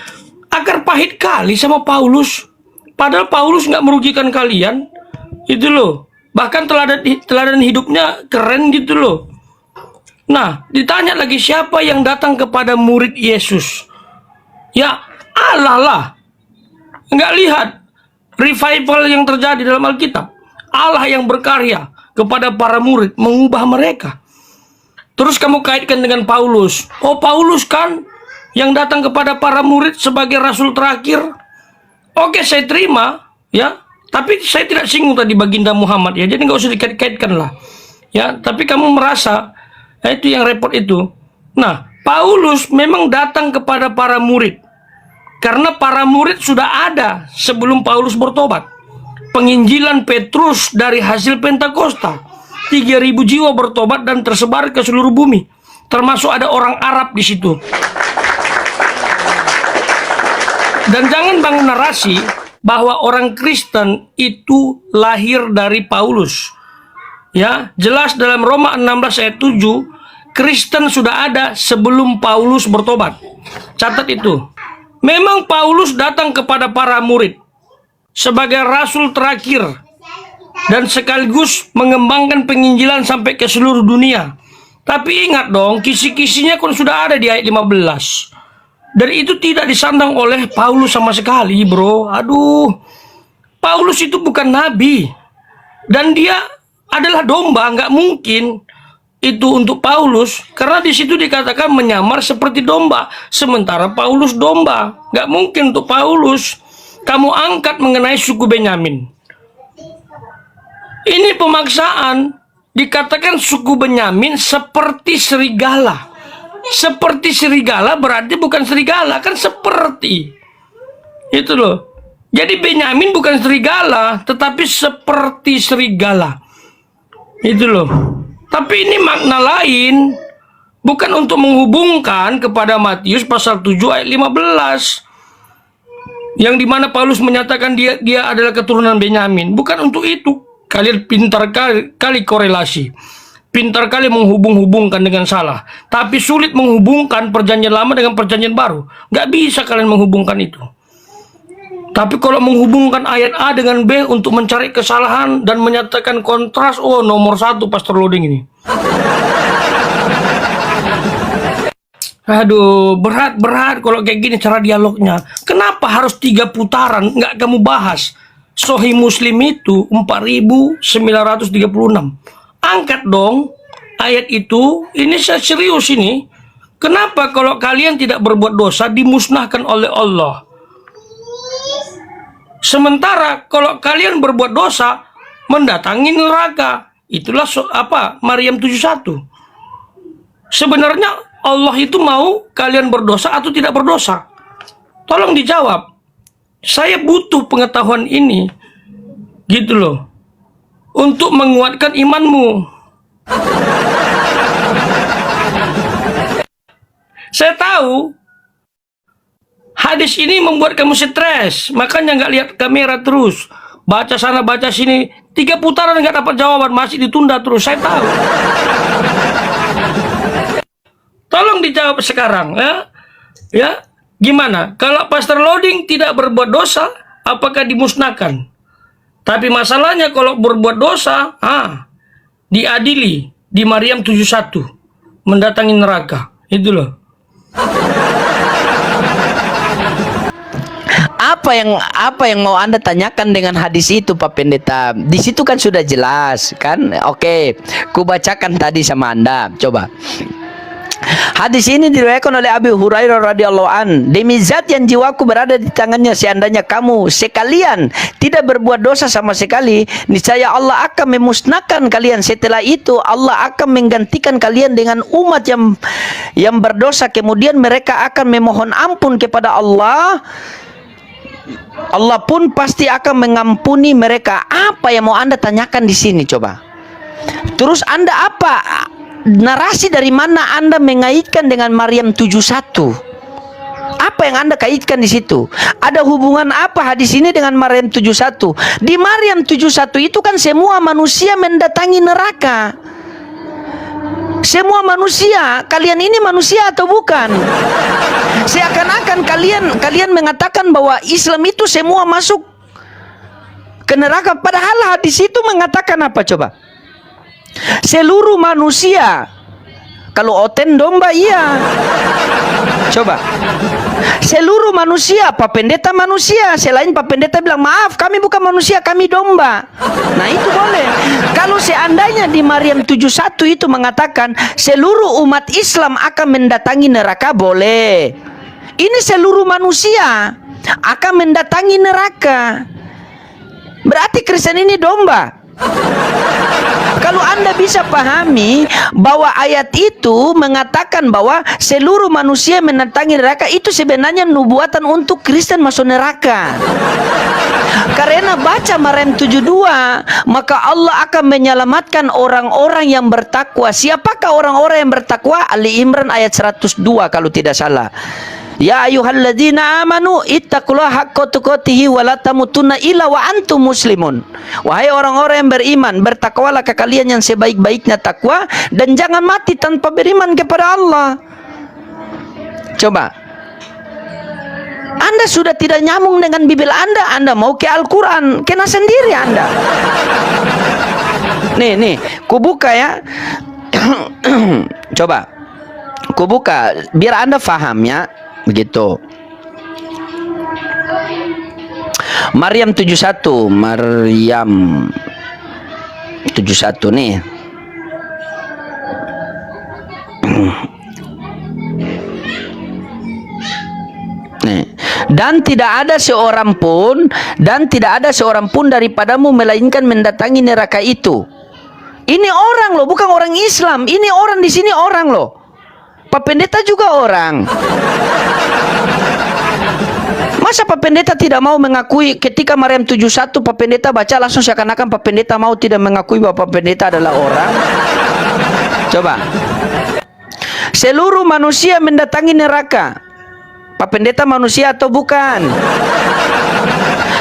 Akar pahit kali sama Paulus. Padahal Paulus nggak merugikan kalian. Itu loh. Bahkan teladan hidupnya keren gitu loh. Nah, ditanya lagi siapa yang datang kepada murid Yesus? Ya Allah lah. Nggak lihat revival yang terjadi dalam Alkitab. Allah yang berkarya kepada para murid, mengubah mereka. Terus kamu kaitkan dengan Paulus. Oh, Paulus kan yang datang kepada para murid sebagai rasul terakhir. Oke, saya terima, ya. Tapi saya tidak singgung tadi baginda Muhammad, ya. Jadi nggak usah dikait-kaitkan lah, ya. Tapi kamu merasa, itu yang repot itu. Nah, Paulus memang datang kepada para murid karena para murid sudah ada sebelum Paulus bertobat. Penginjilan Petrus dari hasil Pentakosta. 3.000 jiwa bertobat dan tersebar ke seluruh bumi. Termasuk ada orang Arab di situ. Dan jangan bangun narasi bahwa orang Kristen itu lahir dari Paulus. Ya, jelas dalam Roma 16 ayat 7, Kristen sudah ada sebelum Paulus bertobat. Catat itu. Memang Paulus datang kepada para murid sebagai rasul terakhir dan sekaligus mengembangkan penginjilan sampai ke seluruh dunia. Tapi ingat dong, kisi-kisinya kan sudah ada di ayat 15. Dan itu tidak disandang oleh Paulus sama sekali, bro. Aduh, Paulus itu bukan nabi. Dan dia adalah domba, nggak mungkin itu untuk Paulus. Karena di situ dikatakan menyamar seperti domba. Sementara Paulus domba. Nggak mungkin untuk Paulus kamu angkat mengenai suku Benyamin. Ini pemaksaan. Dikatakan suku Benyamin seperti serigala. Seperti serigala berarti bukan serigala, kan seperti. Itu loh. Jadi Benyamin bukan serigala, tetapi seperti serigala. Itu loh. Tapi ini makna lain. Bukan untuk menghubungkan kepada Matius pasal 7 ayat 15. Yang dimana Paulus menyatakan dia adalah keturunan Benyamin. Bukan untuk itu. Kalian pintar kali korelasi. Pintar kali menghubung-hubungkan dengan salah. Tapi sulit menghubungkan perjanjian lama dengan perjanjian baru. Nggak bisa kalian menghubungkan itu. Tapi kalau menghubungkan ayat A dengan B untuk mencari kesalahan dan menyatakan kontras, oh nomor 1 Pastor Loading ini. Aduh, berat kalau kayak gini cara dialognya. Kenapa harus 3 putaran? Nggak kamu bahas. Sahih Muslim itu 4.936. Angkat dong ayat itu. Ini saya serius ini. Kenapa kalau kalian tidak berbuat dosa dimusnahkan oleh Allah? Sementara kalau kalian berbuat dosa mendatangi neraka. Itulah Maryam 71. Sebenarnya Allah itu mau kalian berdosa atau tidak berdosa? Tolong dijawab. Saya butuh pengetahuan ini. Gitu loh. Untuk menguatkan imanmu. Saya tahu hadis ini membuat kamu stres. Makanya nggak lihat kamera terus. Baca sana, baca sini. 3 putaran nggak dapat jawaban. Masih ditunda terus. Saya tahu. Tolong dijawab sekarang, ya. Ya, gimana? Kalau Pastor Loading tidak berbuat dosa, apakah dimusnahkan? Tapi masalahnya kalau berbuat dosa, diadili di Maryam 71, mendatangi neraka. Itu loh. Apa yang mau Anda tanyakan dengan hadis itu, Pak Pendeta? Di situ kan sudah jelas, kan? Oke, kubacakan tadi sama Anda. Coba. Hadis ini diriwayatkan oleh Abu Hurairah radhiyallahu an. Demi zat yang jiwaku berada di tangannya, seandainya kamu sekalian tidak berbuat dosa sama sekali, niscaya Allah akan memusnahkan kalian. Setelah itu Allah akan menggantikan kalian dengan umat yang berdosa. Kemudian mereka akan memohon ampun kepada Allah. Allah pun pasti akan mengampuni mereka. Apa yang mau Anda tanyakan di sini, coba? Terus Anda apa? Narasi dari mana Anda mengaitkan dengan Maryam 71? Apa yang Anda kaitkan di situ? Ada hubungan apa hadis ini dengan Maryam 71? Di Maryam 71 itu kan semua manusia mendatangi neraka. Semua manusia. Kalian ini manusia atau bukan? Seakan-akan kalian mengatakan bahwa Islam itu semua masuk ke neraka. Padahal hadis itu mengatakan apa coba? Seluruh manusia. Kalau oten domba iya. Coba. Seluruh manusia, Pak Pendeta manusia. Selain Pak Pendeta bilang, maaf kami bukan manusia, kami domba. Nah itu boleh. Kalau seandainya di Maryam 71 itu mengatakan seluruh umat Islam akan mendatangi neraka, boleh. Ini seluruh manusia akan mendatangi neraka. Berarti Kristen ini domba. Kalau Anda bisa pahami bahwa ayat itu mengatakan bahwa seluruh manusia mendatangi neraka, itu sebenarnya nubuatan untuk Kristen masuk neraka. Karena baca Maryam 72, maka Allah akan menyelamatkan orang-orang yang bertakwa. Siapakah orang-orang yang bertakwa? Ali Imran ayat 102 kalau tidak salah. Ya ayyuhalladzina amanu ittaqullaha haqqa tuqatih wa la tamutunna illa wa antum muslimun. Wahai orang-orang yang beriman, bertakwalah kalian yang sebaik-baiknya takwa dan jangan mati tanpa beriman kepada Allah. Coba. Anda sudah tidak nyambung dengan Bibel Anda mau ke Al-Quran, kena sendiri Anda. Nih, kubuka ya. Coba. Kubuka biar Anda paham ya. Begitu. Maryam 71, Maryam 71 nih. Nih. Dan tidak ada seorang pun daripadamu melainkan mendatangi neraka itu. Ini orang loh, bukan orang Islam. Ini orang di sini orang loh. Pak Pendeta juga orang. Masa Pak Pendeta tidak mau mengakui ketika Maryam 71 Pak Pendeta baca langsung seakan-akan Pak Pendeta mau tidak mengakui bahwa Pak Pendeta adalah orang? Coba. Seluruh manusia mendatangi neraka. Pak Pendeta manusia atau bukan?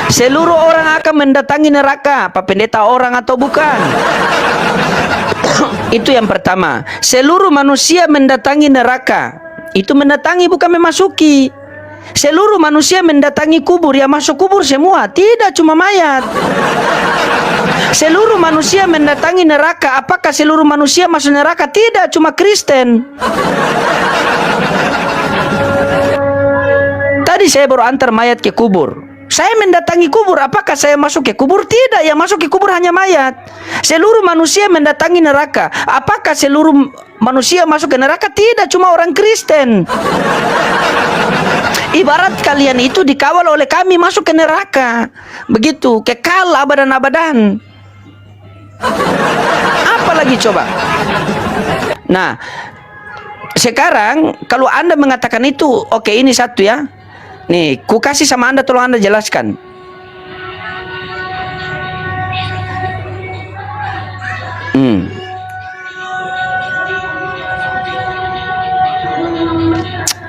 Seluruh orang akan mendatangi neraka. Pak Pendeta orang atau bukan? Itu yang pertama. Seluruh manusia mendatangi neraka. Itu mendatangi bukan memasuki. Seluruh manusia mendatangi kubur. Ya masuk kubur semua, tidak cuma mayat. Seluruh manusia mendatangi neraka. Apakah seluruh manusia masuk neraka? Tidak, cuma Kristen. Tadi saya baru antar mayat ke kubur. Saya mendatangi kubur, apakah saya masuk ke kubur? Tidak, yang masuk ke kubur hanya mayat. Seluruh manusia mendatangi neraka. Apakah seluruh manusia masuk ke neraka? Tidak, cuma orang Kristen. Ibarat kalian itu dikawal oleh kami masuk ke neraka. Begitu, kekal abadan-abadan. Apa lagi coba? Nah, sekarang kalau Anda mengatakan itu, oke, ini satu ya. Nih, ku kasih sama Anda, tolong Anda jelaskan.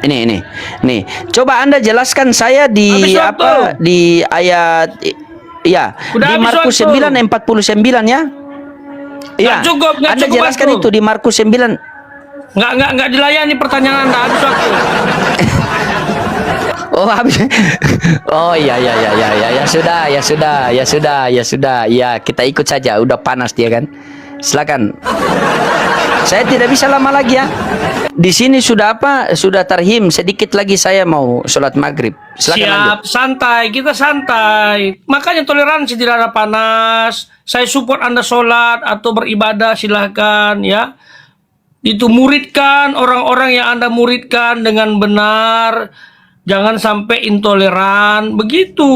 Ini. Nih, coba Anda jelaskan saya di apa? Di ayat ya, di Markus 9:49 ya. Iya. Anda jelaskan itu di Markus 9. Nggak dilayani pertanyaan Anda, habis waktu. Oh habis. Oh ya sudah. Ya kita ikut saja. Udah panas dia kan. Silakan. Saya tidak bisa lama lagi ya. Di sini sudah apa? Sudah tarhim. Sedikit lagi saya mau sholat maghrib. Silakan. Siap, lanjut. Santai. Kita santai. Makanya toleransi, tidak ada panas. Saya support Anda sholat atau beribadah, silahkan ya. Itu muridkan orang-orang yang Anda muridkan dengan benar. Jangan sampai intoleran, begitu.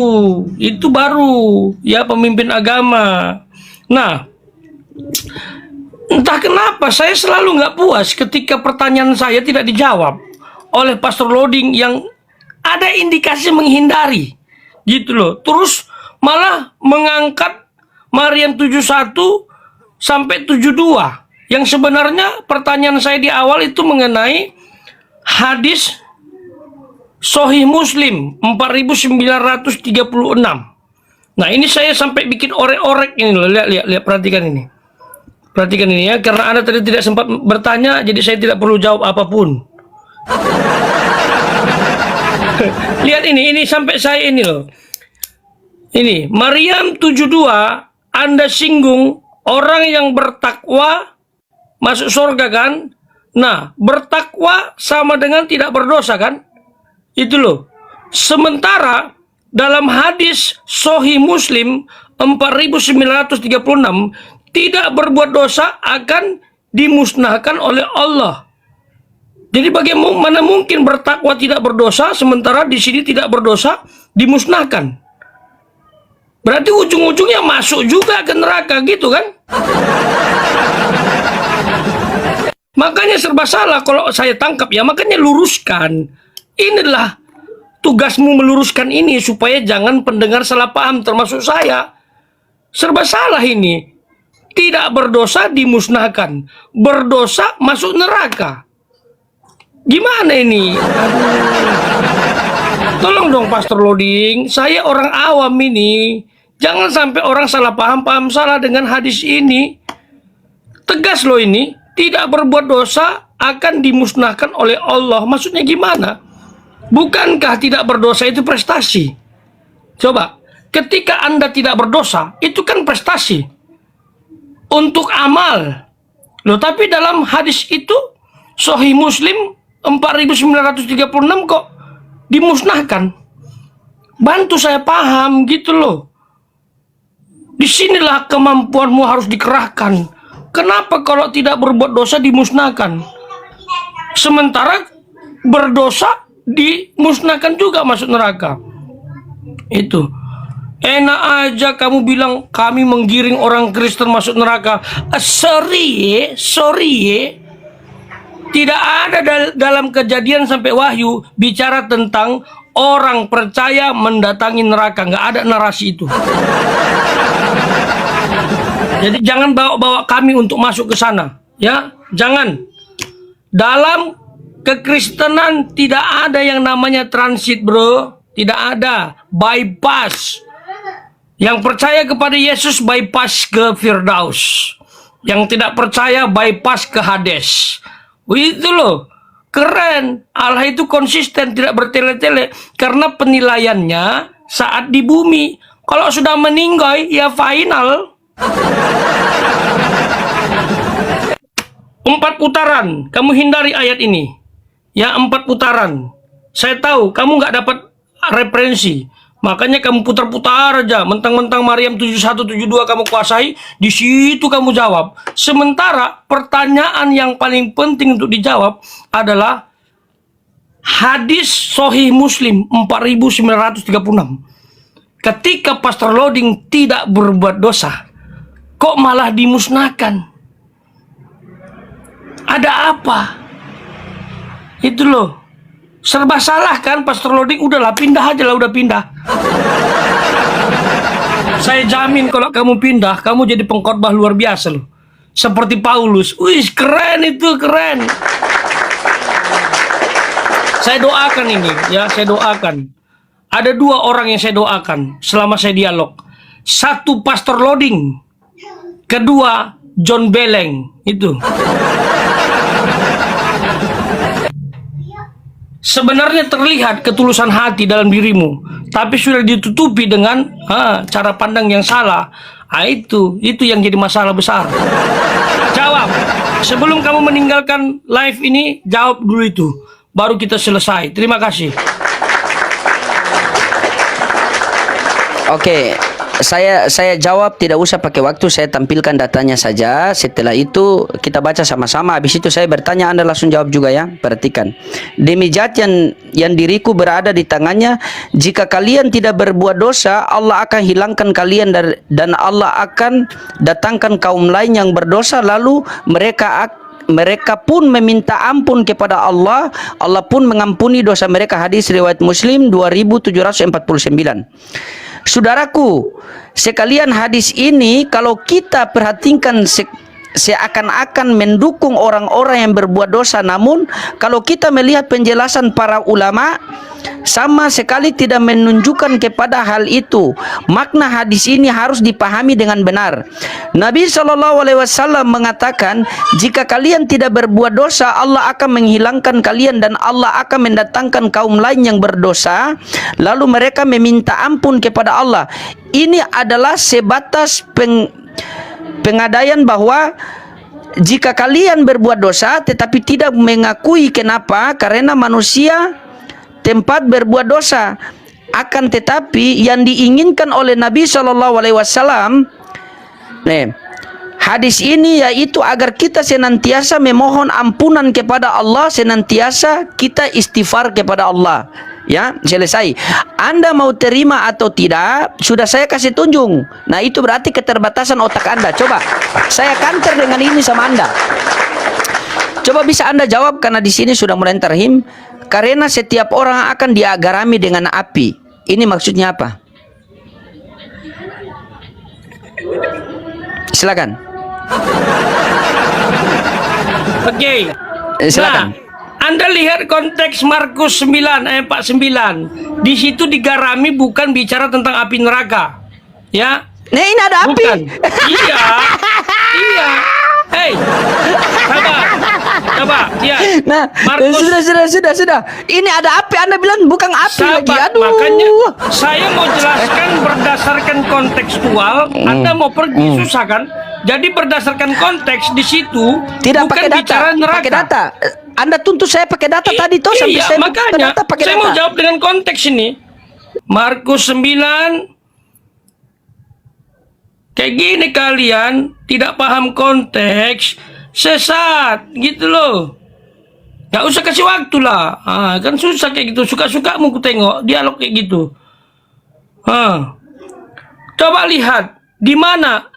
Itu baru ya pemimpin agama. Nah, entah kenapa saya selalu nggak puas ketika pertanyaan saya tidak dijawab oleh Pastor Loading yang ada indikasi menghindari, gitu loh. Terus malah mengangkat Maryam 71 sampai 72. Yang sebenarnya pertanyaan saya di awal itu mengenai hadis Sahih Muslim 4936. Nah, ini saya sampai bikin orek-orek ini loh. Lihat, perhatikan ini. Perhatikan ini ya, karena Anda tadi tidak sempat bertanya, jadi saya tidak perlu jawab apapun. Lihat ini sampai saya ini loh. Ini Maryam 72, Anda singgung orang yang bertakwa masuk surga kan? Nah, bertakwa sama dengan tidak berdosa kan? Itu loh. Sementara dalam hadis Sahih Muslim 4936, tidak berbuat dosa akan dimusnahkan oleh Allah. Jadi bagaimana mungkin bertakwa tidak berdosa, sementara di sini tidak berdosa dimusnahkan? Berarti ujung-ujungnya masuk juga ke neraka gitu kan? Makanya serba salah kalau saya tangkap ya, makanya luruskan. Inilah tugasmu, meluruskan ini supaya jangan pendengar salah paham termasuk saya. Serba salah ini. Tidak berdosa dimusnahkan, berdosa masuk neraka. Gimana ini? Tolong dong Pastor Loading, saya orang awam ini. Jangan sampai orang salah paham salah dengan hadis ini. Tegas loh ini, tidak berbuat dosa akan dimusnahkan oleh Allah. Maksudnya gimana? Bukankah tidak berdosa itu prestasi? Coba, ketika Anda tidak berdosa, itu kan prestasi untuk amal. Loh, tapi dalam hadis itu Sahih Muslim 4936 kok dimusnahkan. Bantu saya paham gitu loh. Disinilah kemampuanmu harus dikerahkan. Kenapa kalau tidak berbuat dosa dimusnahkan? Sementara berdosa dimusnahkan juga masuk neraka. Itu. Enak aja kamu bilang kami menggiring orang Kristen masuk neraka. Sorry. Tidak ada dalam Kejadian sampai Wahyu bicara tentang orang percaya mendatangi neraka. Nggak ada narasi itu. Jadi jangan bawa-bawa kami untuk masuk ke sana, ya. Jangan. Dalam kekristenan tidak ada yang namanya transit, bro. Tidak ada. Bypass. Yang percaya kepada Yesus bypass ke Firdaus. Yang tidak percaya bypass ke Hades. Itu loh. Keren. Allah itu konsisten, tidak bertele-tele. Karena penilaiannya saat di bumi. Kalau sudah meninggoy, ya final. 4 putaran. Kamu hindari ayat ini. Ya, 4 putaran. Saya tahu kamu nggak dapat referensi. Makanya kamu putar-putar aja. Mentang-mentang Maryam 7172 kamu kuasai. Di situ kamu jawab. Sementara pertanyaan yang paling penting untuk dijawab adalah hadis Sahih Muslim 4936. Ketika Pastor Loading tidak berbuat dosa, kok malah dimusnahkan? Ada apa? Itu loh. Serba salah kan Pastor Loading? Udahlah, pindah aja lah, udah pindah. Saya jamin kalau kamu pindah, kamu jadi pengkhotbah luar biasa loh. Seperti Paulus. Wih, keren itu, keren. Saya doakan ini, ya, saya doakan. Ada 2 orang yang saya doakan selama saya dialog. 1 Pastor Loading, kedua John Beleng. Itu. Sebenarnya terlihat ketulusan hati dalam dirimu, tapi sudah ditutupi dengan cara pandang yang salah. Itu yang jadi masalah besar. Jawab. Sebelum kamu meninggalkan live ini, jawab dulu itu. Baru kita selesai. Terima kasih. Oke, saya jawab, tidak usah pakai waktu, saya tampilkan datanya saja. Setelah itu kita baca sama-sama. Habis itu saya bertanya, Anda langsung jawab juga ya. Perhatikan. Demi zat yang diriku berada di tangannya, jika kalian tidak berbuat dosa, Allah akan hilangkan kalian dan Allah akan datangkan kaum lain yang berdosa, lalu mereka pun meminta ampun kepada Allah. Allah pun mengampuni dosa mereka. Hadis riwayat Muslim 2749. Saudaraku sekalian, hadis ini kalau kita perhatikan seakan-akan mendukung orang-orang yang berbuat dosa. Namun kalau kita melihat penjelasan para ulama, sama sekali tidak menunjukkan kepada hal itu. Makna hadis ini harus dipahami dengan benar. Nabi SAW mengatakan, jika kalian tidak berbuat dosa, Allah akan menghilangkan kalian dan Allah akan mendatangkan kaum lain yang berdosa, lalu mereka meminta ampun kepada Allah. Ini adalah sebatas pengadaian bahwa jika kalian berbuat dosa tetapi tidak mengakui, kenapa? Karena manusia tempat berbuat dosa. Akan tetapi yang diinginkan oleh Nabi SAW, hadis ini yaitu agar kita senantiasa memohon ampunan kepada Allah, senantiasa kita istighfar kepada Allah. Ya, selesai. Anda mau terima atau tidak, sudah saya kasih tunjuk. Nah, itu berarti keterbatasan otak Anda. Coba saya counter dengan ini sama Anda. Coba bisa Anda jawab, karena di sini sudah mulai terhim. Karena setiap orang akan diagarami dengan api. Ini maksudnya apa? Silakan. Oke. Silakan. Nah, Anda lihat konteks Markus 9 ayat 49. Di situ digarami bukan bicara tentang api neraka. Ya. Nah, ini ada api. Bukan. Iya. Iya. Hei. Coba, lihat. Nah, Markus, sudah. Ini ada api, Anda bilang bukan api lagi. sahabat, Aduh. makanya saya mau jelaskan berdasarkan kontekstual. Anda mau pergi susah kan? Jadi berdasarkan konteks di situ Tidak bukan pakai data, bicara neraka. pakai data. Anda tuntut saya pakai data tadi toh, sampai Iya, saya makanya data, pakai saya data. mau jawab dengan konteks ini. Markus 9. Kayak gini kalian tidak paham konteks, sesat gitu loh. Gak usah kasih waktu lah. Kan susah kayak gitu. Suka-sukamu ku tengok dialog kayak gitu. Coba lihat di mana,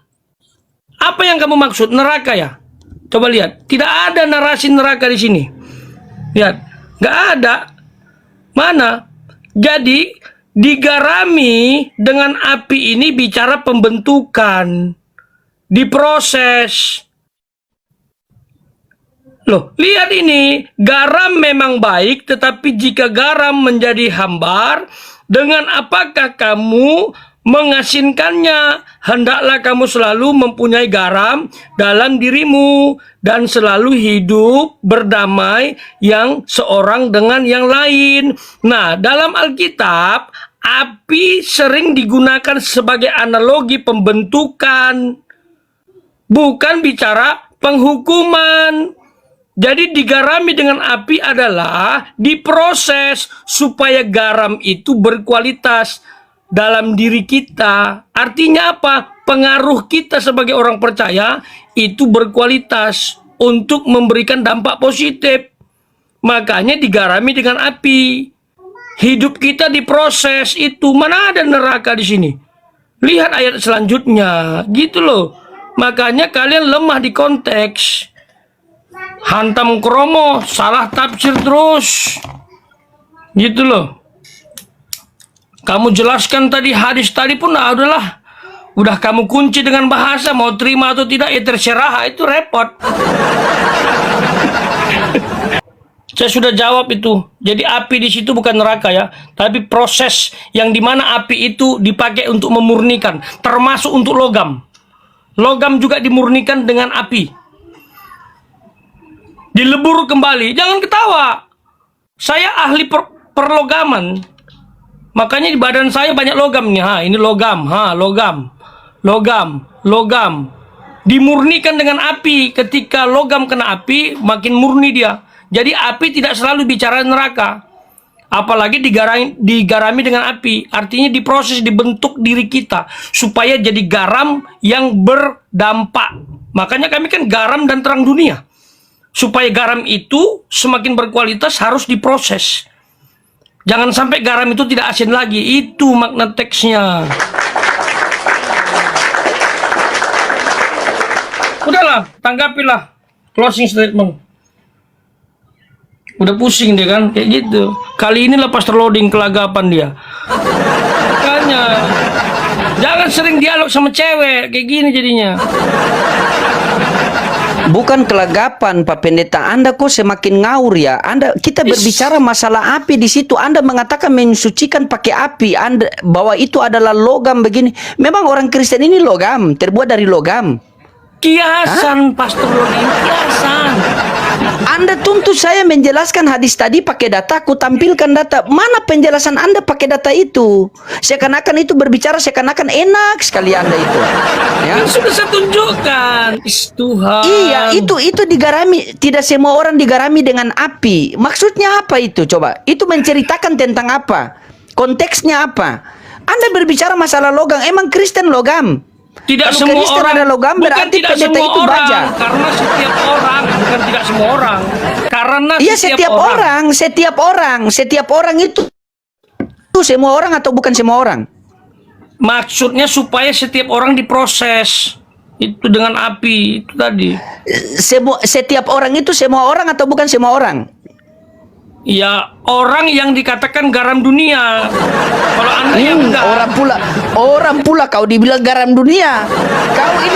apa yang kamu maksud neraka ya? Coba lihat, tidak ada narasi neraka di sini. Lihat, nggak ada. Mana? Jadi digarami dengan api ini bicara pembentukan, diproses. Loh, lihat ini, garam memang baik, tetapi jika garam menjadi hambar, dengan apakah kamu mengasinkannya? Hendaklah kamu selalu mempunyai garam dalam dirimu dan selalu hidup berdamai yang seorang dengan yang lain. Nah, dalam Alkitab, api sering digunakan sebagai analogi pembentukan, bukan bicara penghukuman. Jadi digarami dengan api adalah diproses supaya garam itu berkualitas dalam diri kita. Artinya apa? Pengaruh kita sebagai orang percaya itu berkualitas untuk memberikan dampak positif. Makanya digarami dengan api. Hidup kita diproses itu. Mana ada neraka di sini? Lihat ayat selanjutnya, gitu loh. Makanya kalian lemah di konteks. Hantam kromo, salah tafsir terus. Gitu loh. Kamu jelaskan tadi hadis tadi pun udahlah. Udah kamu kunci dengan bahasa, mau terima atau tidak ya terserah, itu repot. Saya sudah jawab itu. Jadi api di situ bukan neraka ya, tapi proses yang dimana api itu dipakai untuk memurnikan, termasuk untuk logam. Logam juga dimurnikan dengan api. Dilebur kembali, jangan ketawa. Saya ahli perlogaman. Makanya di badan saya banyak logam nih. Ini logam, logam. Dimurnikan dengan api. Ketika logam kena api, makin murni dia. Jadi api tidak selalu bicara neraka. Apalagi digarami dengan api. Artinya diproses, dibentuk diri kita supaya jadi garam yang berdampak. Makanya kami kan garam dan terang dunia. Supaya garam itu semakin berkualitas harus diproses. Jangan sampai garam itu tidak asin lagi. Itu makna teksnya. Udahlah, tanggapilah. Closing statement. Udah pusing dia kan, kayak gitu. Kali ini lepas terloading kelagapan dia. Makanya jangan sering dialog sama cewek kayak gini jadinya. Bukan kelagapan, Pak Pendeta. Anda kok semakin ngawur ya. Kita berbicara masalah api di situ. Anda mengatakan mensucikan pakai api. Anda bahwa itu adalah logam begini. Memang orang Kristen ini logam, terbuat dari logam. Kiasan, Pastor Lodi, kiasan. Anda tuntut saya menjelaskan hadis tadi pakai data, aku tampilkan data. Mana penjelasan Anda pakai data itu? Seakan-akan itu berbicara, seakan-akan enak sekali Anda itu. Ya. Kan sudah saya tunjukkan. Tuhan. Iya, itu digarami. Tidak semua orang digarami dengan api. Maksudnya apa itu? Coba. Itu menceritakan tentang apa? Konteksnya apa? Anda berbicara masalah logam. Emang Kristen logam? Tidak Kalau semua Kristen orang ada logam, bukan berarti tidak pendeta semua itu orang, baja. karena setiap orang, bukan tidak semua orang. Karena Iya, setiap orang itu semua orang atau bukan semua orang? Maksudnya supaya setiap orang diproses itu dengan api itu tadi. Setiap orang itu semua orang atau bukan semua orang? Ya, orang yang dikatakan garam dunia. Kalau Anda yang enggak. Orang pula kau dibilang garam dunia. Kau ini